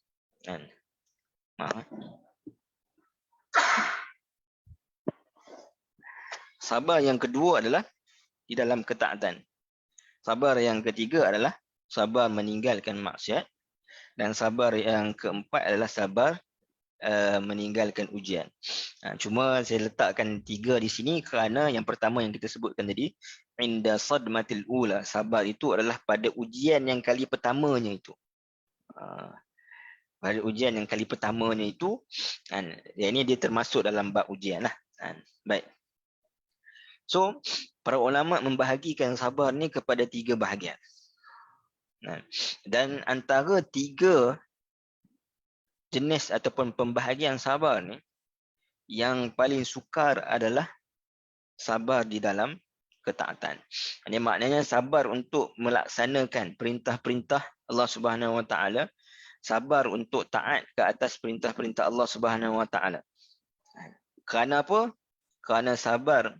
Sabar yang kedua adalah di dalam ketaatan. Sabar yang ketiga adalah sabar meninggalkan maksiat. Dan sabar yang keempat adalah sabar meninggalkan ujian. Cuma saya letakkan 3 di sini kerana yang pertama yang kita sebutkan tadi, inda sadmatil ula, sabar itu adalah pada ujian yang kali pertamanya itu. Pada ujian yang kali pertamanya itu, yang ini dia termasuk dalam bab ujian lah. Baik. So, para ulama membahagikan sabar ni kepada 3 bahagian. Dan antara 3 jenis ataupun pembahagian sabar ni, yang paling sukar adalah sabar di dalam ketaatan. Ini maknanya sabar untuk melaksanakan perintah-perintah Allah Subhanahu Wa Taala, sabar untuk taat ke atas perintah-perintah Allah Subhanahu Wa Taala. Kerana apa? Kerana sabar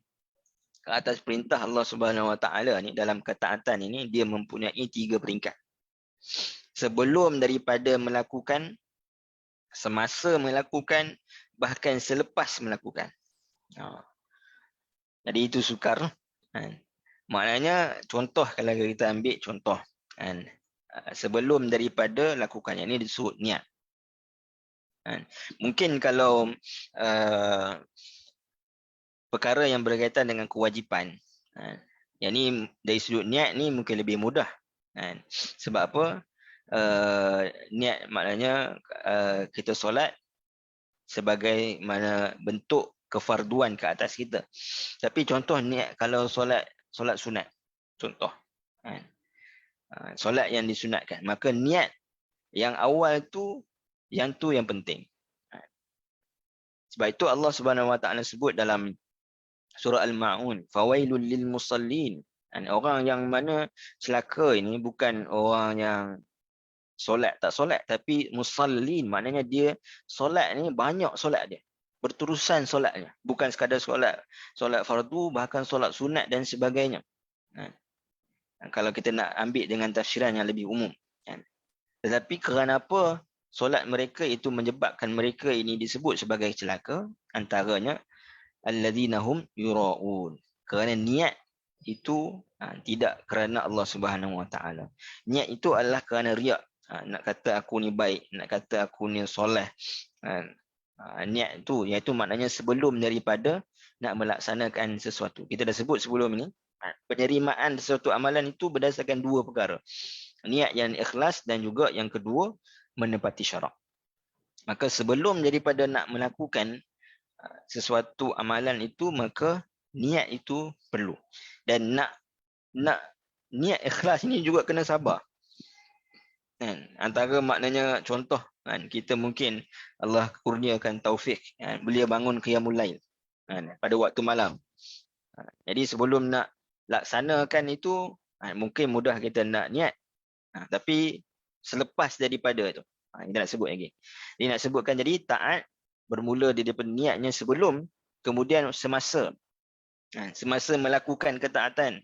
ke atas perintah Allah Subhanahu Wa Taala ni dalam ketaatan ini, dia mempunyai 3 peringkat. Sebelum daripada melakukan, semasa melakukan, bahkan selepas melakukan. Jadi itu sukar. Maknanya contoh, kalau kita ambil contoh, sebelum daripada lakukannya, ini disebut niat. Mungkin kalau perkara yang berkaitan dengan kewajipan, yang ni dari sudut niat ni mungkin lebih mudah. Sebab apa? Niat maknanya kita solat sebagai mana bentuk kefarduan ke atas kita. Tapi contoh niat kalau solat sunat, contoh solat yang disunatkan, maka niat yang awal tu yang penting. Sebab itu Allah Subhanahu Wa Taala sebut dalam surah Al-Ma'un, fawailul lil musallin. Orang yang mana celaka ini bukan orang yang solat tak solat, tapi musallin, maknanya dia solat ni banyak solat dia, berterusan solatnya, bukan sekadar solat fardu, bahkan solat sunat dan sebagainya. Kalau kita nak ambil dengan tafsiran yang lebih umum. Tetapi kerana apa solat mereka itu menyebabkan mereka ini disebut sebagai celaka? Antaranya alladzina hum yura'un, kerana niat itu tidak kerana Allah Subhanahu Wa Taala. Niat itu adalah kerana riak. Nak kata aku ni baik, nak kata aku ni soleh. Niat itu, iaitu maknanya sebelum daripada nak melaksanakan sesuatu. Kita dah sebut sebelum ini, penerimaan sesuatu amalan itu berdasarkan 2 perkara. Niat yang ikhlas dan juga yang kedua, menepati syarak. Maka sebelum daripada nak melakukan sesuatu amalan itu, maka niat itu perlu. Dan nak niat ikhlas ini juga kena sabar. Antara maknanya contoh, kita mungkin Allah kurniakan taufik, beliau bangun qiyamul lail pada waktu malam. Jadi sebelum nak laksanakan itu, mungkin mudah kita nak niat, tapi selepas daripada itu, kita nak sebut lagi. Dia nak sebutkan, jadi taat bermula daripada niatnya sebelum, kemudian semasa Semasa melakukan ketaatan.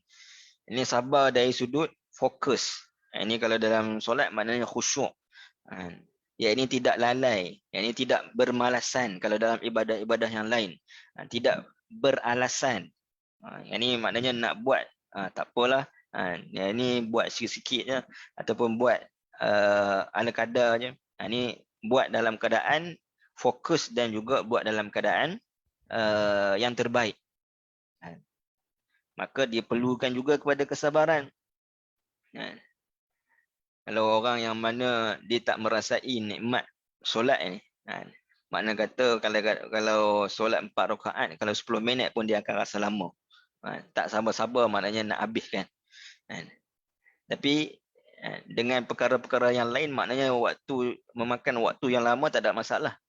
Ini sabar dari sudut fokus. Ini kalau dalam solat maknanya khusyuk. Yang ini tidak lalai. Yang ini tidak bermalasan kalau dalam ibadah-ibadah yang lain. Tidak beralasan. Yang ini maknanya nak buat, tak apalah. Yang ini buat sikit-sikit je. Ataupun buat ala kadar je. Ini buat dalam keadaan fokus dan juga buat dalam keadaan yang terbaik. Maka dia perlukan juga kepada kesabaran. Kalau orang yang mana dia tak merasai nikmat solat ni, makna kata kalau solat 4 rakaat, kalau 10 minit pun dia akan rasa lama. Tak sabar-sabar maknanya nak habiskan. Tapi dengan perkara-perkara yang lain maknanya memakan waktu yang lama tak ada masalah.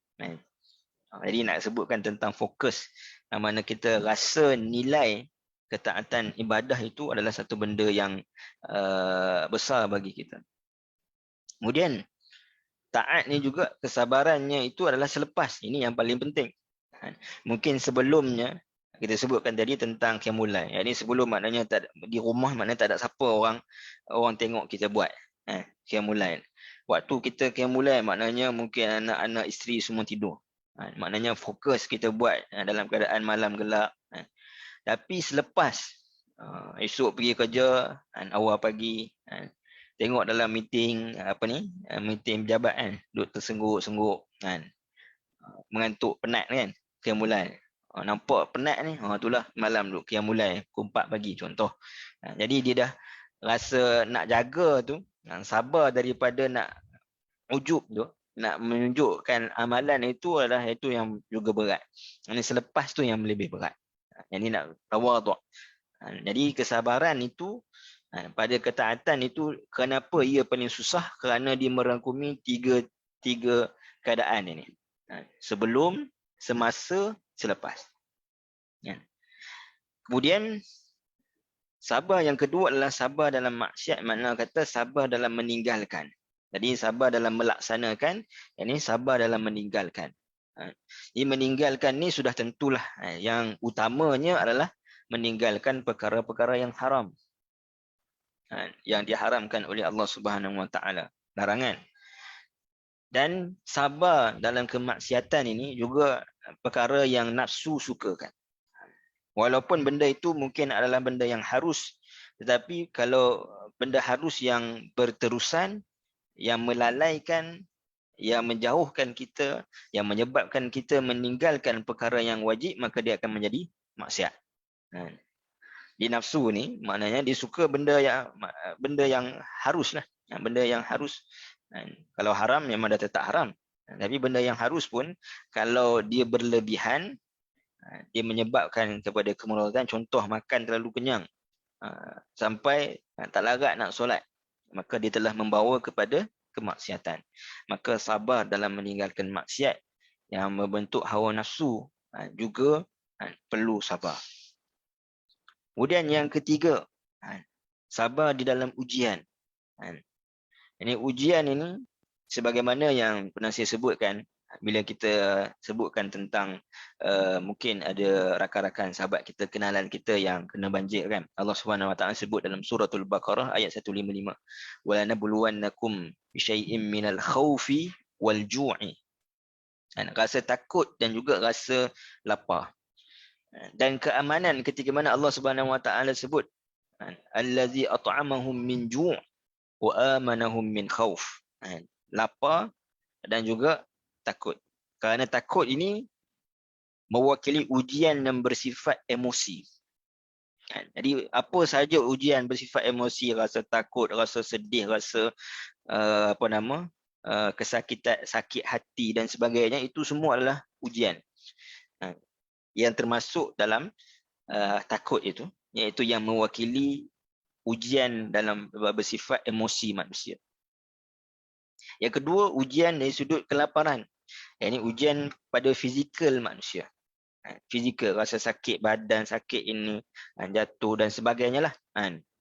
Jadi nak sebutkan tentang fokus, mana kita rasa nilai ketaatan ibadah itu adalah satu benda yang besar bagi kita. Kemudian taat ni juga kesabarannya itu adalah selepas. Ini yang paling penting. Mungkin sebelumnya kita sebutkan tadi tentang qiyamul lail. Ini sebelum maknanya di rumah maknanya tak ada siapa orang tengok kita buat qiyamul lail. Waktu kita qiyamul lail maknanya mungkin anak-anak isteri semua tidur. Maknanya fokus kita buat dalam keadaan malam gelap. Tapi selepas esok pergi kerja, awal pagi, tengok dalam meeting meeting pejabat duduk tersengguk-sengguk mengantuk, penat kan, qiyamul lail. Nampak penat ni, itulah malam duduk qiyamul lail pukul 4 pagi contoh. Jadi dia dah rasa nak jaga tu, sabar daripada nak ujub tu, nak menunjukkan amalan itu yang juga berat. Ini selepas tu yang lebih berat. Yang ni nak tawaduk. Jadi kesabaran itu pada ketaatan itu, kenapa ia paling susah? Kerana dia merangkumi tiga keadaan ini. Sebelum, semasa, selepas. Kemudian sabar yang kedua adalah sabar dalam maksiat, makna kata sabar dalam meninggalkan. Jadi sabar dalam melaksanakan, ini sabar dalam meninggalkan. Ini meninggalkan ni sudah tentulah yang utamanya adalah meninggalkan perkara-perkara yang haram, yang diharamkan oleh Allah Subhanahu Wa Taala, larangan. Dan sabar dalam kemaksiatan ini juga perkara yang nafsu sukakan. Walaupun benda itu mungkin adalah benda yang harus, tetapi kalau benda harus yang berterusan, yang melalaikan, yang menjauhkan kita, yang menyebabkan kita meninggalkan perkara yang wajib, maka dia akan menjadi maksiat. Di nafsu ni maknanya dia suka benda yang harus lah, benda yang harus. Kalau haram memang dah tetap haram, tapi benda yang harus pun kalau dia berlebihan, dia menyebabkan kepada kemudaratan. Contoh, makan terlalu kenyang sampai tak larat nak solat, maka dia telah membawa kepada kemaksiatan. Maka sabar dalam meninggalkan maksiat yang membentuk hawa nafsu juga perlu sabar. Kemudian yang ketiga, sabar di dalam ujian. Ini ujian ini sebagaimana yang pernah saya sebutkan, bila kita sebutkan tentang mungkin ada rakan-rakan sahabat kita, kenalan kita yang kena banjir kan. Allah Subhanahu Wa Taala sebut dalam suratul Baqarah ayat 155, "Wa lanabluwannakum bisyai'im minal khaufi wal ju'i." Rasa takut dan juga rasa lapar. Dan keamanan ketika mana Allah Subhanahu Wa Taala sebut allazi at'amahum min ju' wa amanahum min khauf. Lapar dan juga takut. Kerana takut ini mewakili ujian yang bersifat emosi. Jadi apa sahaja ujian bersifat emosi, rasa takut, rasa sedih, rasa kesakitan, sakit hati dan sebagainya, itu semua adalah ujian. Yang termasuk dalam takut itu, iaitu yang mewakili ujian dalam bersifat emosi manusia. Yang kedua, ujian dari sudut kelaparan. Ini ujian pada fizikal manusia. Fizikal, rasa sakit badan, sakit ini, jatuh dan sebagainya lah.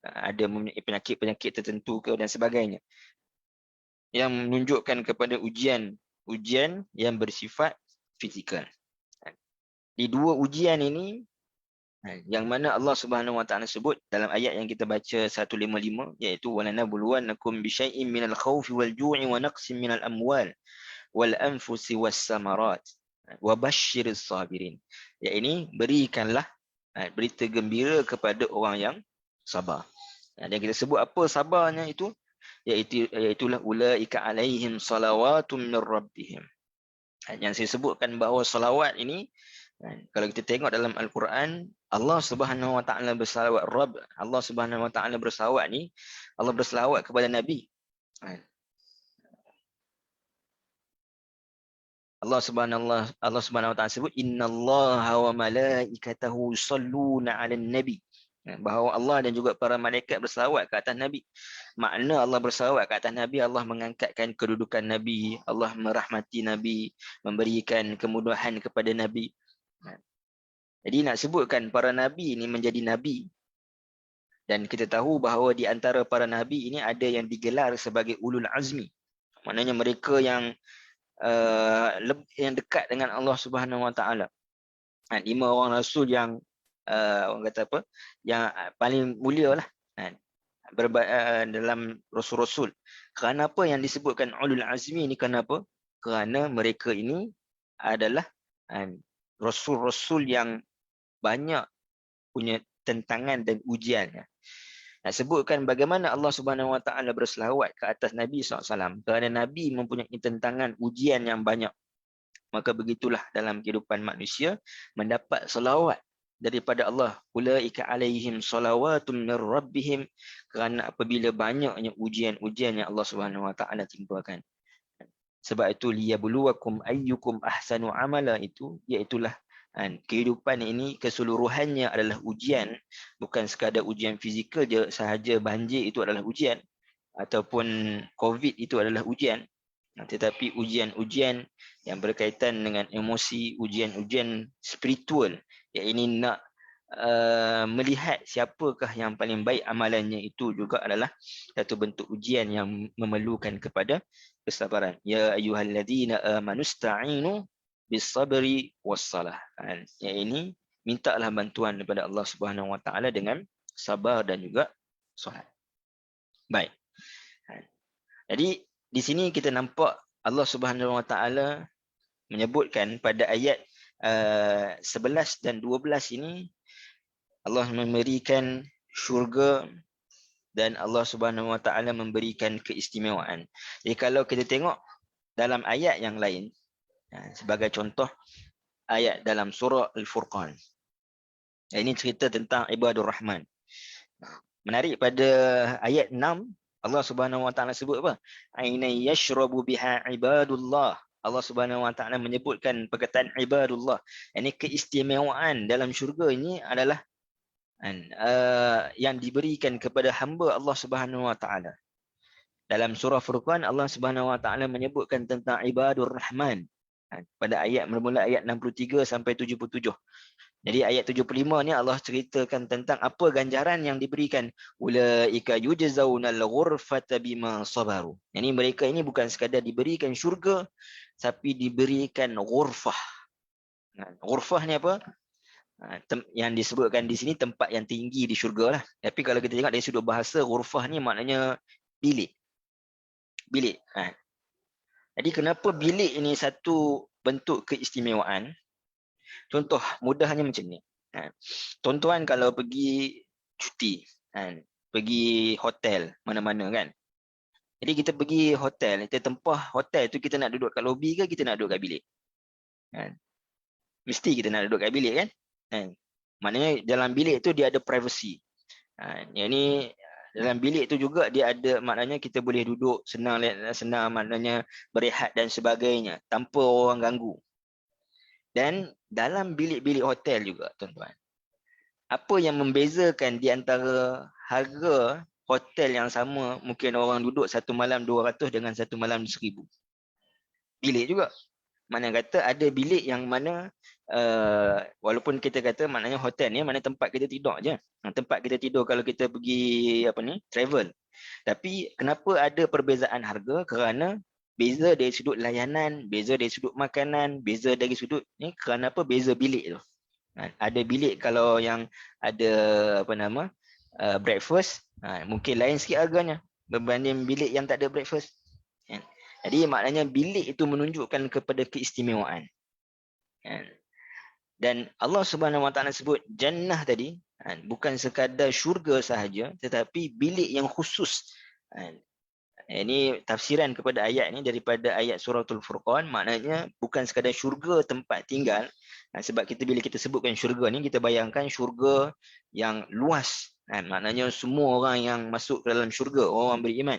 Ada penyakit-penyakit tertentu ke dan sebagainya. Yang menunjukkan kepada ujian yang bersifat fizikal. Di dua ujian ini Yang mana Allah Subhanahu Wa Taala sebut dalam ayat yang kita baca 155, iaitu walanabluwannakum bisyai'in minal khaufi wal ju'i wa naqsin minal amwal wal anfusi was samarat wa basyyiris sabirin. Ya, ini berikanlah berita gembira kepada orang yang sabar. Dan kita sebut apa sabarnya itu, iaitulah ulaika alaihim salawatun min rabbihim. Yang saya sebutkan bahawa salawat ini, kalau kita tengok dalam Al-Quran, Allah Subhanahu Wa Taala bersalawat, Allah Subhanahu Wa Taala bersalawat ni, Allah bersalawat kepada Nabi. Allah Subhanahu Wa Taala sebut innallaha wa malaikatahu yusalluna 'alan nabi. Bahawa Allah dan juga para malaikat bersalawat ke atas Nabi. Makna Allah bersalawat ke atas Nabi, Allah mengangkatkan kedudukan Nabi, Allah merahmati Nabi, memberikan kemudahan kepada Nabi. Jadi nak sebutkan para Nabi ini menjadi Nabi. Dan kita tahu bahawa di antara para Nabi ini ada yang digelar sebagai ulul azmi. Maknanya mereka yang dekat dengan Allah Subhanahu Wa Taala. 5 orang rasul yang orang kata apa, yang paling mulia lah dalam rasul-rasul. Kerana apa yang disebutkan ulul azmi ini? Kenapa? Kerana mereka ini adalah rasul-rasul yang banyak punya tentangan dan ujian. Nak sebutkan bagaimana Allah Subhanahu Wa Taala berselawat ke atas Nabi SAW, kerana Nabi mempunyai tentangan ujian yang banyak. Maka begitulah dalam kehidupan manusia, mendapat selawat daripada Allah, ulaika alaihim salawatun min rabbihim, kerana apabila banyaknya ujian-ujian yang Allah Subhanahu Wa Taala timpakan. Sebab itu liyabluwakum ayyukum ahsanu amala, itu iaitulah kehidupan ini keseluruhannya adalah ujian, bukan sekadar ujian fizikal je sahaja, banjir itu adalah ujian ataupun COVID itu adalah ujian, tetapi ujian-ujian yang berkaitan dengan emosi, ujian-ujian spiritual, yang ini nak melihat siapakah yang paling baik amalannya, itu juga adalah satu bentuk ujian yang memerlukan kepada kesabaran. Ya ayyuhalladzina amanusta'inu bis-sabri was-salah. Yang ini mintalah bantuan daripada Allah Subhanahu Wa Taala dengan sabar dan juga solat. Baik. Jadi di sini kita nampak Allah Subhanahu Wa Taala menyebutkan pada ayat 11 dan 12 ini, Allah memberikan syurga dan Allah Subhanahu Wa Taala memberikan keistimewaan. Jadi kalau kita tengok dalam ayat yang lain, sebagai contoh ayat dalam surah Al-Furqan, ini cerita tentang ibadur Rahman. Menarik pada ayat 6, Allah Subhanahu Wa Taala sebut apa? Aina yashrabu biha ibadullah. Allah Subhanahu Wa Taala menyebutkan perkataan ibadullah. Ini keistimewaan dalam syurga ini adalah yang diberikan kepada hamba Allah Subhanahu Wa Taala. Dalam surah Furqan, Allah Subhanahu Wa Taala menyebutkan tentang ibadur Rahman pada ayat bermula ayat 63 sampai 77. Jadi ayat 75 ni Allah ceritakan tentang apa ganjaran yang diberikan. Ulaika yujzaunal ghurfata bima sabaru. Jadi mereka ini bukan sekadar diberikan syurga, tapi diberikan ghurfah. Ghurfah ni apa? Yang disebutkan di sini tempat yang tinggi di syurga lah. Tapi kalau kita tengok dari sudut bahasa, ghurfah ni maknanya bilik. Bilik. Jadi kenapa bilik ini satu bentuk keistimewaan? Contoh mudahnya macam ni. Tuan-tuan kalau pergi cuti, pergi hotel mana-mana kan. Jadi kita pergi hotel, kita tempah hotel tu, kita nak duduk kat lobi ke kita nak duduk kat bilik? Mesti kita nak duduk kat bilik kan? Maknanya dalam bilik tu dia ada privacy. Yang ni dalam bilik tu juga dia ada, maknanya kita boleh duduk senang, maknanya berehat dan sebagainya tanpa orang ganggu. Dan dalam bilik-bilik hotel juga tuan-tuan, apa yang membezakan di antara harga hotel yang sama, mungkin orang duduk satu malam 200 dengan satu malam 1000. Bilik juga. Mana kata ada bilik yang mana walaupun kita kata maknanya hotel ni mana tempat kita tidur je. Tempat kita tidur kalau kita pergi travel. Tapi kenapa ada perbezaan harga? Kerana beza dari sudut layanan, beza dari sudut makanan, beza dari sudut ni, kerana apa? Beza bilik tu. Ada bilik kalau yang ada breakfast, mungkin lain sikit harganya berbanding bilik yang tak ada breakfast. Kan? Jadi maknanya bilik itu menunjukkan kepada keistimewaan. Kan? Dan Allah Subhanahu Wa Taala sebut jannah tadi, bukan sekadar syurga sahaja, tetapi bilik yang khusus. Ini tafsiran kepada ayat ini daripada ayat suratul Furqan, maknanya bukan sekadar syurga tempat tinggal. Sebab bila kita sebutkan syurga ni, kita bayangkan syurga yang luas. Maknanya semua orang yang masuk ke dalam syurga, orang beriman.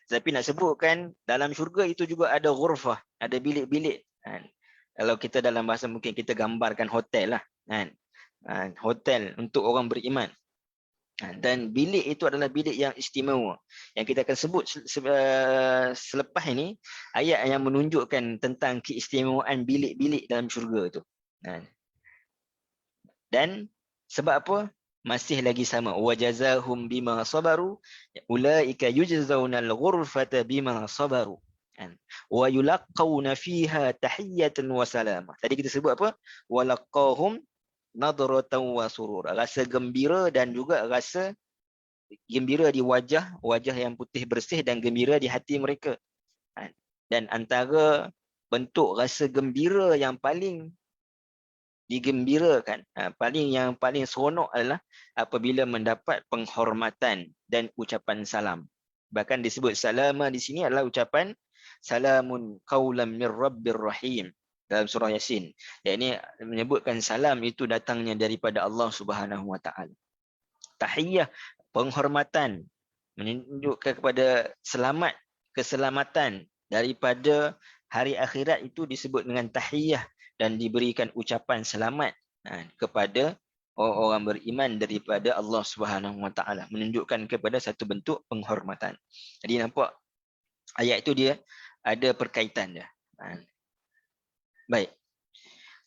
Tapi nak sebutkan dalam syurga itu juga ada ghurfah, ada bilik-bilik. Kalau kita dalam bahasa mungkin kita gambarkan hotel lah. Hotel untuk orang beriman. Dan bilik itu adalah bilik yang istimewa. Yang kita akan sebut selepas ini, ayat yang menunjukkan tentang keistimewaan bilik-bilik dalam syurga itu. Dan sebab apa? Masih lagi sama. وَجَزَاهُمْ بِمَا صَبَرُوا أُولَٰئِكَ يُجْزَوْنَ الْغُرْفَةَ بِمَا صَبَرُوا وَيُلَقَّوْنَ فِيهَا تَحِيَّةً وَسَلَامًا. Tadi kita sebut apa? وَلَقَّاهُمْ nadratan wa surur, rasa gembira dan juga rasa gembira di wajah yang putih bersih dan gembira di hati mereka. Dan antara bentuk rasa gembira yang paling digembirakan, yang paling seronok adalah apabila mendapat penghormatan dan ucapan salam. Bahkan disebut salama di sini adalah ucapan salamun qaulan mir rabbir rahim dalam surah Yasin. Dan ini menyebutkan salam itu datangnya daripada Allah Subhanahu Wa Taala. Tahiyyah, penghormatan, menunjukkan kepada selamat, keselamatan daripada hari akhirat itu disebut dengan tahiyyah dan diberikan ucapan selamat kepada orang beriman daripada Allah Subhanahu Wa Taala, menunjukkan kepada satu bentuk penghormatan. Jadi nampak ayat itu dia ada perkaitan dia. Baik.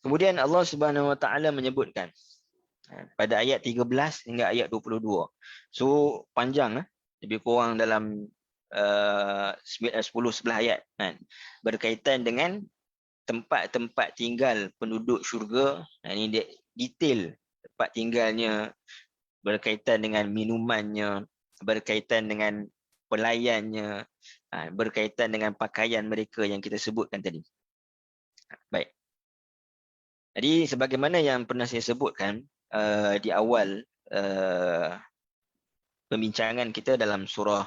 Kemudian Allah Subhanahu Wa Taala menyebutkan pada ayat 13 hingga ayat 22. So panjang, lebih kurang dalam 10-11 ayat berkaitan dengan tempat-tempat tinggal penduduk syurga. Ini detail tempat tinggalnya, berkaitan dengan minumannya, berkaitan dengan pelayannya, berkaitan dengan pakaian mereka yang kita sebutkan tadi. Baik. Jadi sebagaimana yang pernah saya sebutkan di awal pembincangan kita dalam surah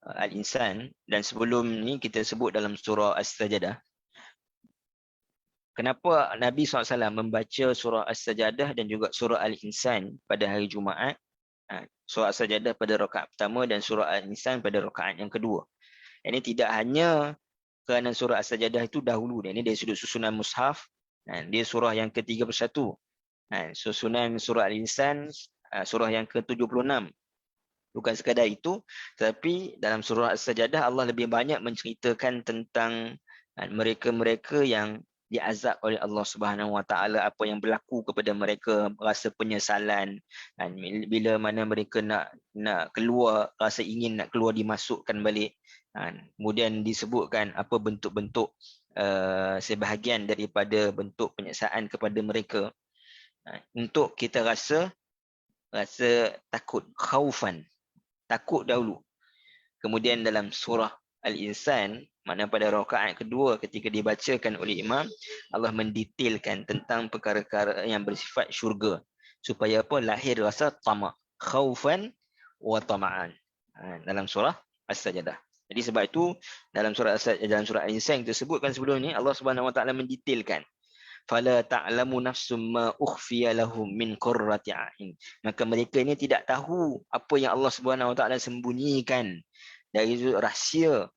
Al-Insan, dan sebelum ni kita sebut dalam surah As-Sajadah. Kenapa Nabi SAW membaca surah As-Sajadah dan juga surah Al-Insan pada hari Jumaat? Surah As-Sajadah pada rakaat pertama dan surah Al-Insan pada rakaat yang kedua. Ini tidak hanya kerana surah As-Sajadah itu dahulu, ini dari sudut susunan mushaf, dia surah yang ke-31. Susunan surah Al-Insan surah yang ke-76. Bukan sekadar itu, tetapi dalam surah As-Sajadah Allah lebih banyak menceritakan tentang mereka-mereka yang diazab oleh Allah Subhanahu Wa Taala, apa yang berlaku kepada mereka, rasa penyesalan, bila mana mereka nak keluar, rasa ingin nak keluar dimasukkan balik. Kemudian disebutkan apa bentuk-bentuk sebahagian daripada bentuk penyiksaan kepada mereka, untuk kita rasa takut, khaufan, takut dahulu. Kemudian dalam surah Al-Insan, mana pada rakaat kedua ketika dibacakan oleh imam, Allah mendetailkan tentang perkara-perkara yang bersifat syurga, supaya apa? Lahir rasa tamak, khaufan wa tama'an, dalam surah As-Sajadah. Jadi sebab itu dalam surah Al-Insan kita sebutkan sebelum ni, Allah Subhanahu Wa Taala mendetailkan, fala ta'lamu nafsum ma ukhfiya lahum min qurrati a'yun. Maka mereka ini tidak tahu apa yang Allah Subhanahu Wa Taala sembunyikan dari rahsia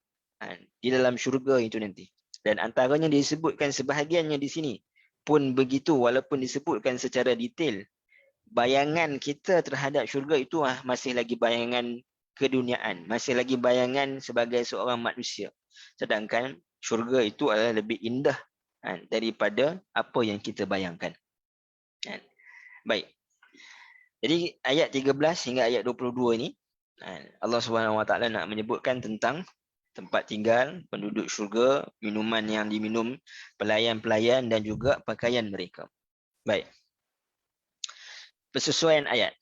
di dalam syurga itu nanti. Dan antaranya disebutkan sebahagiannya di sini pun begitu, walaupun disebutkan secara detail, bayangan kita terhadap syurga itu masih lagi bayangan keduniaan, masih lagi bayangan sebagai seorang manusia. Sedangkan syurga itu adalah lebih indah daripada apa yang kita bayangkan. Baik. Jadi ayat 13 hingga ayat 22 ini, Allah Subhanahu Wa Taala nak menyebutkan tentang tempat tinggal penduduk syurga, minuman yang diminum, pelayan-pelayan dan juga pakaian mereka. Baik. persesuaian ayat.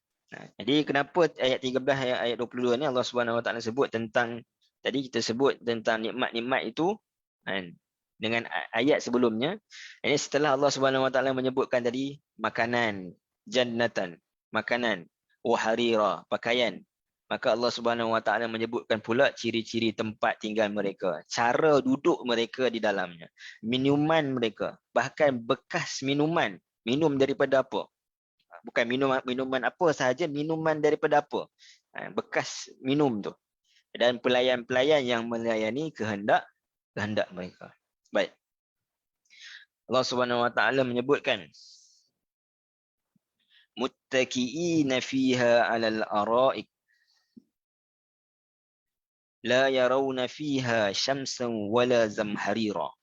Jadi kenapa ayat 13 ayat 22 ni Allah Subhanahu Wa Taala sebut tentang, tadi kita sebut tentang nikmat-nikmat itu kan, dengan ayat sebelumnya. Ini setelah Allah Subhanahu Wa Taala menyebutkan tadi makanan, jannatan, makanan, waharira, pakaian. Maka Allah Subhanahu Wa Taala menyebutkan pula ciri-ciri tempat tinggal mereka, cara duduk mereka di dalamnya, minuman mereka, bahkan bekas minuman, minum daripada apa? Bukan minuman apa sahaja, minuman daripada apa? Bekas minum tu. Dan pelayan-pelayan yang melayani kehendak mereka. Baik. Allah Subhanahu Wa Taala menyebutkan muttaqiina fiha 'alal araik la yarawna fiha syamsan wala zamharira.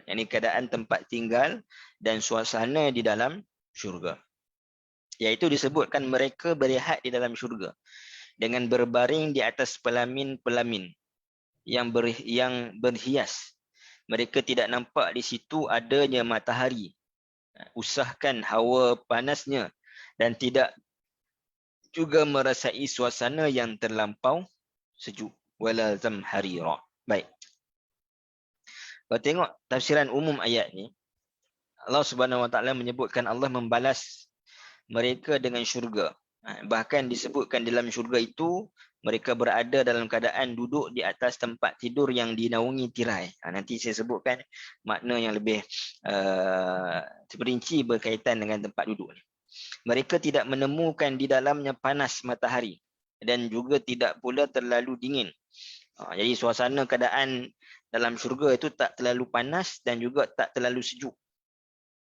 Ini keadaan tempat tinggal dan suasana di dalam syurga. Iaitu disebutkan mereka berehat di dalam syurga dengan berbaring di atas pelamin-pelamin yang berhias. Mereka tidak nampak di situ adanya matahari, usahkan hawa panasnya, dan tidak juga merasai suasana yang terlampau sejuk. Wala zamharira. Baik. Kalau tengok tafsiran umum ayat ni, Allah Subhanahu Wa Taala menyebutkan Allah membalas mereka dengan syurga. Bahkan disebutkan dalam syurga itu mereka berada dalam keadaan duduk di atas tempat tidur yang dinaungi tirai. Nanti saya sebutkan makna yang lebih terperinci berkaitan dengan tempat duduk ni. Mereka tidak menemukan di dalamnya panas matahari dan juga tidak pula terlalu dingin. Jadi suasana keadaan dalam syurga itu tak terlalu panas dan juga tak terlalu sejuk.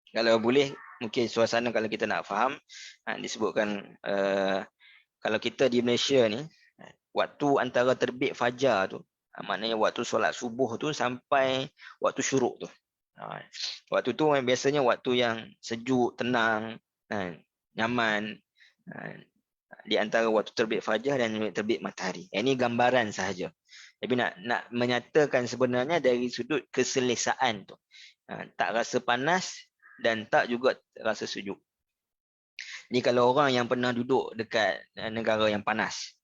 Kalau boleh, mungkin suasana kalau kita nak faham, disebutkan kalau kita di Malaysia ni, waktu antara terbit fajar tu, maknanya waktu solat subuh tu sampai waktu syuruk tu. Waktu tu biasanya waktu yang sejuk, tenang, nyaman, di antara waktu terbit fajar dan terbit matahari. Ini gambaran sahaja. Tapi nak menyatakan sebenarnya dari sudut keselesaan tu. Tak rasa panas dan tak juga rasa sejuk. Ni kalau orang yang pernah duduk dekat negara yang panas,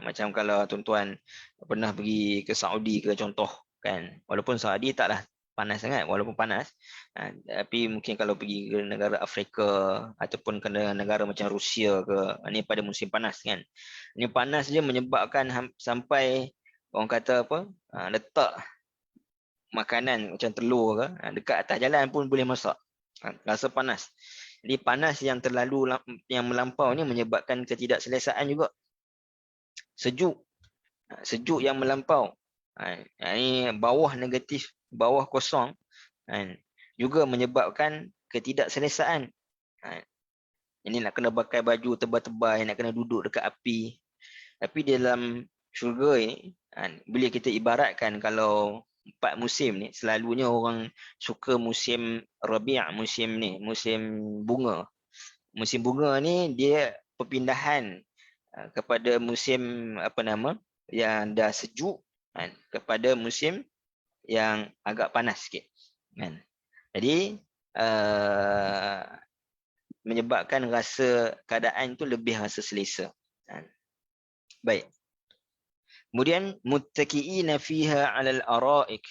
macam kalau tuan-tuan pernah pergi ke Saudi ke contoh kan, walaupun Saudi taklah panas sangat, walaupun panas, tapi mungkin kalau pergi ke negara Afrika ataupun ke negara macam Rusia ke, ni pada musim panas kan, ni panas je menyebabkan sampai orang kata apa, letak makanan macam telur ke dekat atas jalan pun boleh masak. Rasa panas. Jadi panas yang terlalu, yang melampau ni menyebabkan ketidakselesaan juga. Sejuk. Sejuk yang melampau. Ini bawah negatif, bawah kosong, juga menyebabkan ketidakselesaan. Ini nak kena pakai baju tebal-tebal, nak kena duduk dekat api. Tapi dalam syurga ini, bila kita ibaratkan kalau 4 musim ni, selalunya orang suka musim Rabi', musim ni, musim bunga. Musim bunga ni dia perpindahan kepada musim yang dah sejuk kepada musim yang agak panas sikit. Jadi menyebabkan rasa keadaan tu lebih rasa selesa. Baik. Kemudian muttaqiina fiha 'alal araik.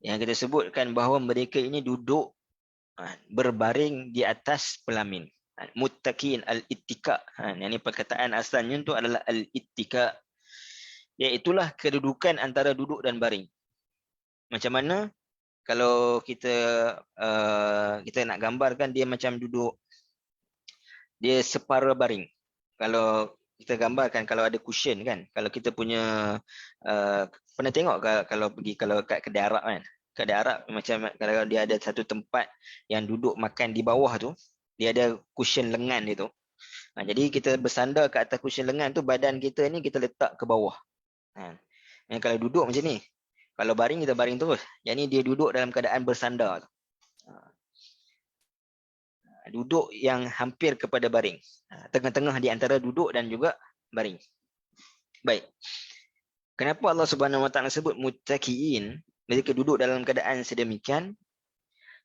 Yang kita sebutkan bahawa mereka ini duduk berbaring di atas pelamin. Muttaqiin al-ittika. Yang ini perkataan asalnya itu adalah al-ittika. Iaitulah kedudukan antara duduk dan baring. Macam mana kalau kita nak gambarkan dia macam duduk, dia separa baring. Kalau kita gambarkan kalau ada cushion kan, kalau kita punya pernah tengok kalau kat kedai Arab kan, kedai Arab macam kalau dia ada satu tempat yang duduk makan di bawah tu, dia ada cushion lengan dia tu. Jadi kita bersandar ke atas cushion lengan tu, badan kita ni kita letak ke bawah. Kalau duduk macam ni, kalau baring kita baring terus. Yang ni dia duduk dalam keadaan bersandar tu. Duduk yang hampir kepada baring, tengah-tengah di antara duduk dan juga baring. Baik. Kenapa Allah Subhanahu Wa Taala sebut muttaqiin, mereka duduk dalam keadaan sedemikian?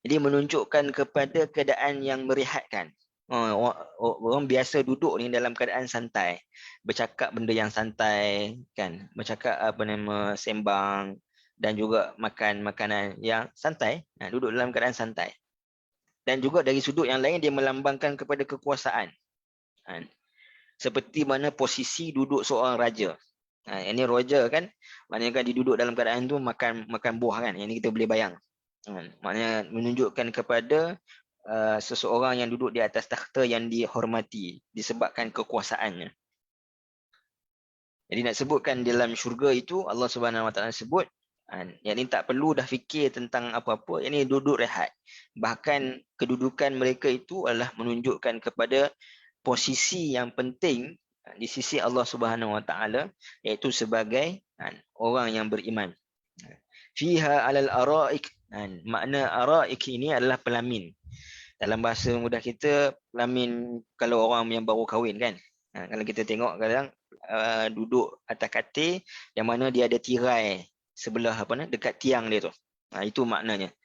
Jadi menunjukkan kepada keadaan yang merehatkan. Orang biasa duduk ni dalam keadaan santai, bercakap benda yang santai kan, bercakap apa nama, sembang, dan juga makan makanan yang santai, duduk dalam keadaan santai. Dan juga dari sudut yang lain dia melambangkan kepada kekuasaan, kan? Seperti mana posisi duduk seorang raja. Ini raja kan, maknanya kan dia duduk dalam keadaan tu makan buah kan, yang ni kita boleh bayang. Maknanya menunjukkan kepada seseorang yang duduk di atas takhta yang dihormati disebabkan kekuasaannya. Jadi nak sebutkan dalam syurga itu Allah Subhanahu Wa Taala sebut, yang ni tak perlu dah fikir tentang apa-apa, yang ni duduk rehat. Bahkan kedudukan mereka itu adalah menunjukkan kepada posisi yang penting di sisi Allah Subhanahu Wa Taala, iaitu sebagai orang yang beriman. Fiha alal araik, makna araik ini adalah pelamin. Dalam bahasa mudah kita, pelamin kalau orang yang baru kahwin kan. Kalau kita tengok kadang duduk atas katil yang mana dia ada tirai sebelah dekat tiang dia tu. Itu maknanya.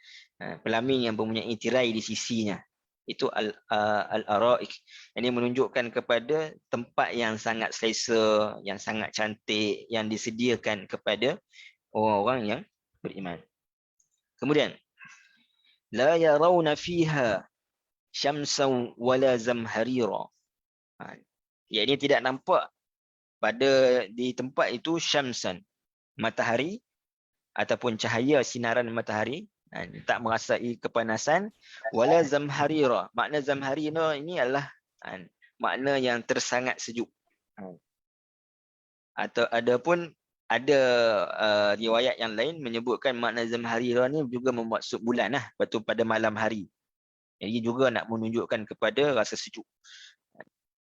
Pelamin yang mempunyai tirai di sisinya. Itu al-araik. Ini menunjukkan kepada tempat yang sangat selesa, yang sangat cantik, yang disediakan kepada orang-orang yang beriman. Kemudian, la yarawna fiha syamsan wala zamharira. Iaitu tidak nampak di tempat itu syamsan, matahari ataupun cahaya sinaran matahari, tak merasai kepanasan, wala zamharira. Makna zamharira ini adalah makna yang tersangat sejuk. Atau ada riwayat yang lain menyebutkan makna zamharira ni juga bermaksud bulan lah, betul pada malam hari. Jadi juga nak menunjukkan kepada rasa sejuk.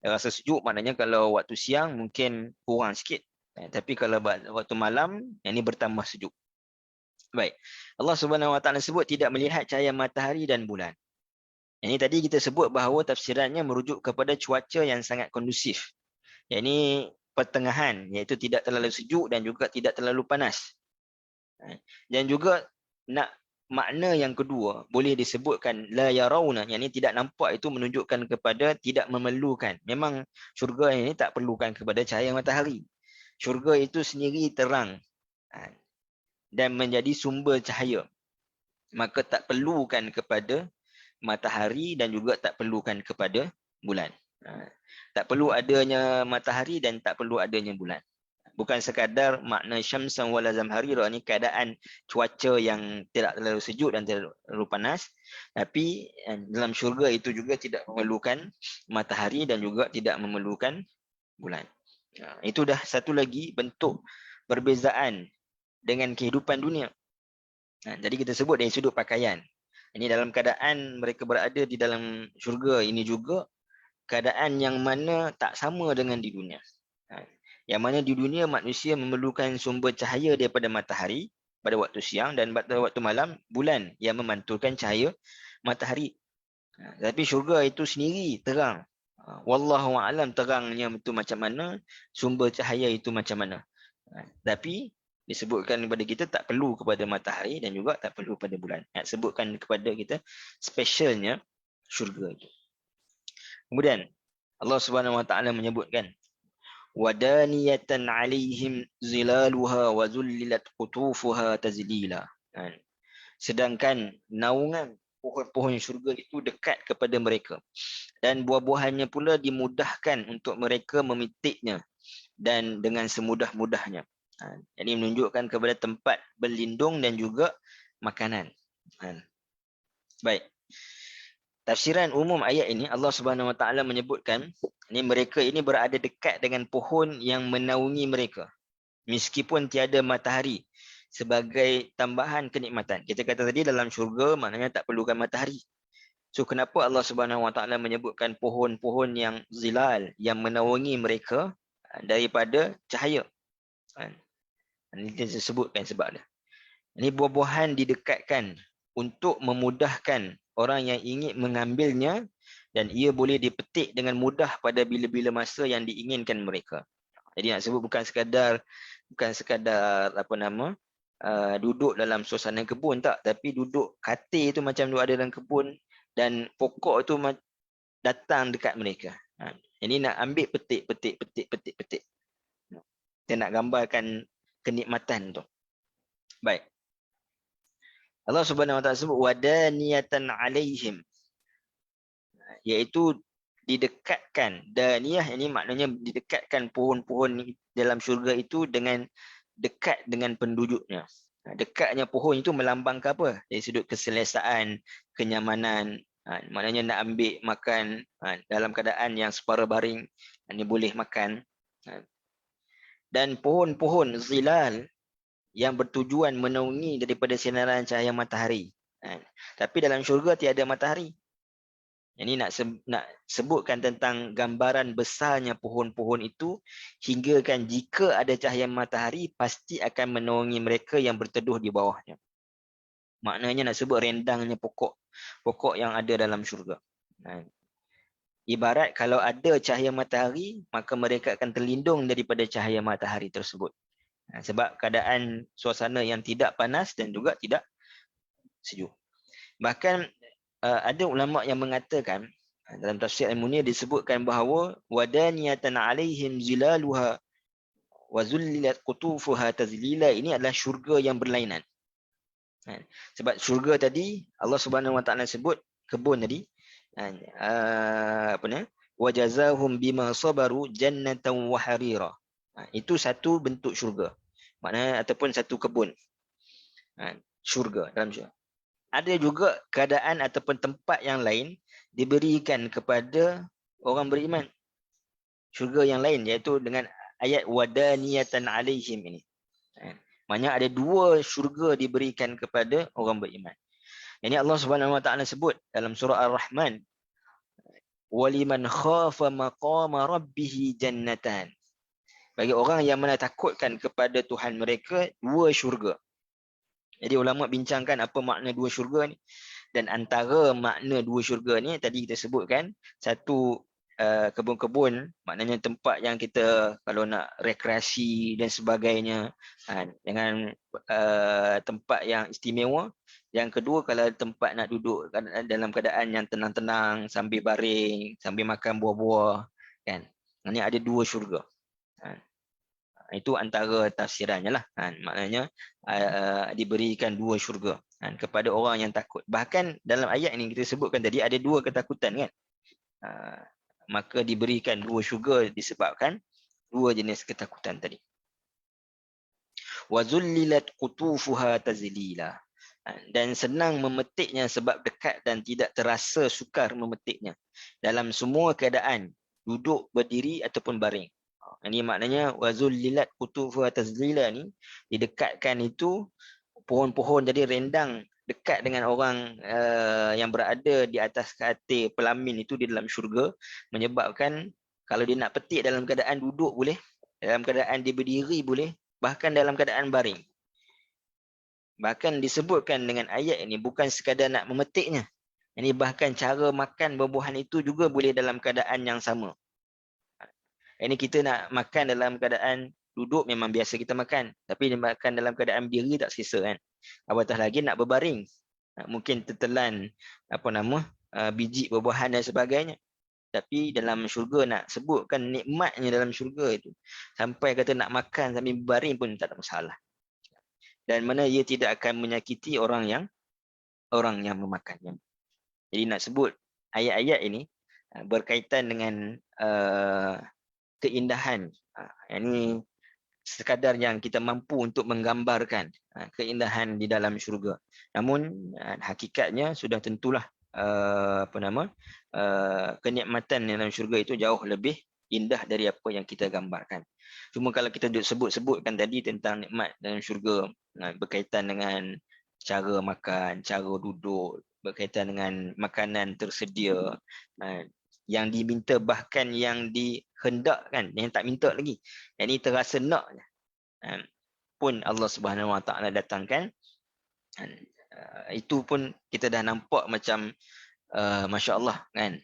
Rasa sejuk maknanya kalau waktu siang mungkin kurang sikit. Tapi kalau waktu malam, yang ini bertambah sejuk. Baik. Allah Subhanahu Wa Taala sebut tidak melihat cahaya matahari dan bulan. Ini tadi kita sebut bahawa tafsirannya merujuk kepada cuaca yang sangat kondusif. Yang ini pertengahan, iaitu tidak terlalu sejuk dan juga tidak terlalu panas. Dan juga makna yang kedua boleh disebutkan la yarawna, yang ini tidak nampak, itu menunjukkan kepada tidak memerlukan. Memang syurga ini tak perlukan kepada cahaya matahari. Syurga itu sendiri terang dan menjadi sumber cahaya. Maka tak perlukan kepada matahari dan juga tak perlukan kepada bulan. Tak perlu adanya matahari dan tak perlu adanya bulan. Bukan sekadar makna syamsan wala zamharira ni keadaan cuaca yang tidak terlalu sejuk dan terlalu panas, tapi dalam syurga itu juga tidak memerlukan matahari dan juga tidak memerlukan bulan. Itu dah satu lagi bentuk perbezaan dengan kehidupan dunia. Jadi kita sebut dari sudut pakaian. Ini dalam keadaan mereka berada di dalam syurga ini juga keadaan yang mana tak sama dengan di dunia. Yang mana di dunia manusia memerlukan sumber cahaya daripada matahari pada waktu siang, dan pada waktu malam bulan yang memantulkan cahaya matahari. Tapi syurga itu sendiri terang. Wallahu a'lam terangnya itu macam mana, sumber cahaya itu macam mana. Tapi disebutkan kepada kita tak perlu kepada matahari dan juga tak perlu pada bulan. Sebutkan kepada kita specialnya syurga itu. Kemudian Allah Subhanahu Wa Taala menyebutkan wadaniyatan alaihim zilaluha wa zullilat qutufuha tazlila. Sedangkan naungan pohon-pohon syurga itu dekat kepada mereka, dan buah-buahannya pula dimudahkan untuk mereka memetiknya dan dengan semudah-mudahnya. Jadi menunjukkan kepada tempat berlindung dan juga makanan. Baik. Tafsiran umum ayat ini, Allah Subhanahu Wa Taala menyebutkan mereka ini berada dekat dengan pohon yang menaungi mereka meskipun tiada matahari sebagai tambahan kenikmatan. Kita kata tadi dalam syurga maknanya tak perlukan matahari. So kenapa Allah Subhanahu Wa Taala menyebutkan pohon-pohon yang zilal, yang menaungi mereka daripada cahaya? Ini kita sebutkan sebab dia. Ini buah-buahan didekatkan untuk memudahkan orang yang ingin mengambilnya, dan ia boleh dipetik dengan mudah pada bila-bila masa yang diinginkan mereka. Jadi nak sebut bukan sekadar duduk dalam suasana kebun, tak, tapi duduk katil itu macam duduk ada dalam kebun, dan pokok itu datang dekat mereka. Ini nak ambil petik. Kita nak gambarkan kenikmatan tu. Baik. Allah Subhanahu Wa Taala sebut wadaniyatan alaihim, iaitu didekatkan. Daniyah ini maknanya didekatkan pohon-pohon dalam syurga itu dengan dekat dengan penduduknya. Dekatnya pohon itu melambangkan apa? Dari sudut keselesaan, kenyamanan. Maknanya nak ambil makan dalam keadaan yang separa baring, ini boleh makan. Dan pohon-pohon zilal yang bertujuan menaungi daripada sinaran cahaya matahari. Tapi dalam syurga tiada matahari. Ini nak sebutkan tentang gambaran besarnya pohon-pohon itu, hingga kan jika ada cahaya matahari pasti akan menaungi mereka yang berteduh di bawahnya. Maknanya nak sebut rendangnya pokok yang ada dalam syurga. Ibarat kalau ada cahaya matahari, maka mereka akan terlindung daripada cahaya matahari tersebut. Sebab keadaan suasana yang tidak panas dan juga tidak sejuk. Bahkan ada ulama yang mengatakan dalam tafsir Al-Munir disebutkan bahawa wadaniyatan alaihim zilaluha wa zullilat qutufuha tazlila, ini adalah syurga yang berlainan. Sebab syurga tadi Allah Subhanahu Wa Taala sebut kebun tadi, wa jazahum bima sabaru jannatan wa harira. Itu satu bentuk syurga. Maknanya ataupun satu kebun. Syurga dalam syurga. Ada juga keadaan ataupun tempat yang lain diberikan kepada orang beriman. Syurga yang lain, iaitu dengan ayat wadaniyatan alaihim ini. Maknanya ada dua syurga diberikan kepada orang beriman. Ini Allah Subhanahu Wa Taala sebut dalam surah Ar-Rahman, waliman khafa maqama rabbih jannatan. Bagi orang yang menakutkan kepada Tuhan mereka, dua syurga. Jadi ulama bincangkan apa makna dua syurga ni. Dan antara makna dua syurga ni tadi kita sebutkan, satu kebun-kebun, maknanya tempat yang kita kalau nak rekreasi dan sebagainya, dengan tempat yang istimewa. Yang kedua, kalau tempat nak duduk dalam keadaan yang tenang-tenang sambil baring, sambil makan buah-buah, kan. Ini ada dua syurga. Itu antara tafsirannya lah. Maknanya diberikan dua syurga kepada orang yang takut. Bahkan dalam ayat ini kita sebutkan tadi ada dua ketakutan, kan. Maka diberikan dua syurga disebabkan dua jenis ketakutan tadi. Wa zullilat qutufuha tazlila. Dan senang memetiknya sebab dekat dan tidak terasa sukar memetiknya dalam semua keadaan, duduk, berdiri ataupun baring. Ini maknanya wazullilat qutufuha tazlila ni, didekatkan itu pohon-pohon jadi rendang dekat dengan orang yang berada di atas katil pelamin itu di dalam syurga, menyebabkan kalau dia nak petik dalam keadaan duduk boleh, dalam keadaan dia berdiri boleh, bahkan dalam keadaan baring. Bahkan disebutkan dengan ayat ini bukan sekadar nak memetiknya. Ini bahkan cara makan buah-buahan itu juga boleh dalam keadaan yang sama. Ini kita nak makan dalam keadaan duduk memang biasa kita makan. Tapi makan dalam keadaan berdiri tak selesa, kan. Apatah lagi nak berbaring. Mungkin tertelan biji buah-buahan dan sebagainya. Tapi dalam syurga nak sebutkan nikmatnya dalam syurga itu, sampai kata nak makan sambil berbaring pun tak ada masalah. Dan mana ia tidak akan menyakiti orang yang memakannya. Jadi nak sebut ayat-ayat ini berkaitan dengan keindahan. Ini sekadar yang kita mampu untuk menggambarkan keindahan di dalam syurga. Namun hakikatnya sudah tentulah kenikmatan dalam syurga itu jauh lebih indah dari apa yang kita gambarkan. Cuma kalau kita sebut-sebutkan tadi tentang nikmat dalam syurga, berkaitan dengan cara makan, cara duduk, berkaitan dengan makanan tersedia, yang diminta bahkan yang dihendakkan, yang tak minta lagi, yang ini terasa nak pun Allah Subhanahu Wa Taala datangkan. Itu pun kita dah nampak macam masya-Allah, kan.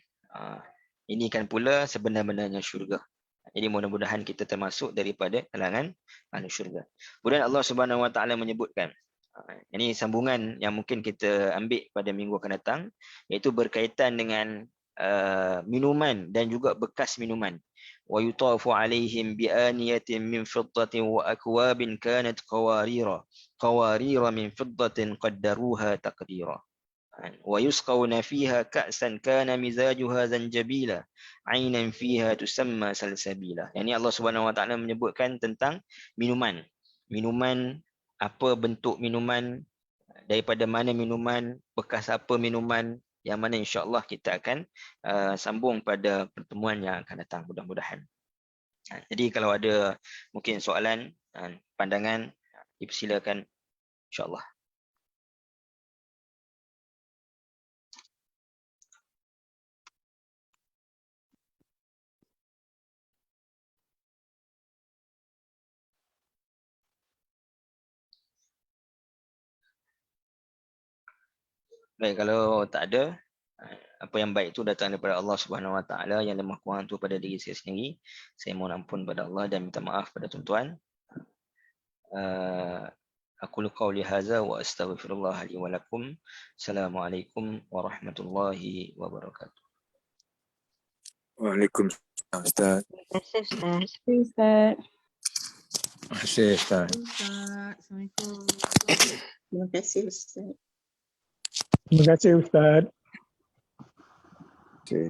Ini kan pula sebenar-benarnya syurga. Jadi mudah-mudahan kita termasuk daripada kalangan ahli syurga. Kemudian Allah Subhanahu Wa Taala menyebutkan, ini sambungan yang mungkin kita ambil pada minggu akan datang, iaitu berkaitan dengan minuman dan juga bekas minuman. Wa yutafu alaihim bi aniyatin min fiddatin wa akwabin kanat qawarira min fiddatin qaddaruha taqdira. Wa yusqawna fiha ka'san kana mizajuha zanjabila ainan fiha tusamma salsabila. Yang ini Allah Subhanahu Wa Taala menyebutkan tentang minuman. Minuman, apa bentuk minuman, daripada mana minuman, bekas apa minuman, yang mana insya-Allah kita akan sambung pada pertemuan yang akan datang mudah-mudahan. Jadi kalau ada mungkin soalan, pandangan, dipersilakan insya-Allah. Baik, kalau tak ada, apa yang baik itu datang daripada Allah Subhanahu Wa Taala, yang lemah kurang itu pada diri saya sendiri. Saya mohon ampun pada Allah dan minta maaf pada tuan-tuan. Aku qauli hadza wa astaghfirullah li wa lakum. Assalamualaikum warahmatullahi wabarakatuh. Waalaikumsalam Ustaz. Terima kasih Ustaz. Ustaz. Terima kasih Ustaz. Assalamualaikum. Terima kasih Ustaz. Terima kasih Ustaz. Okay.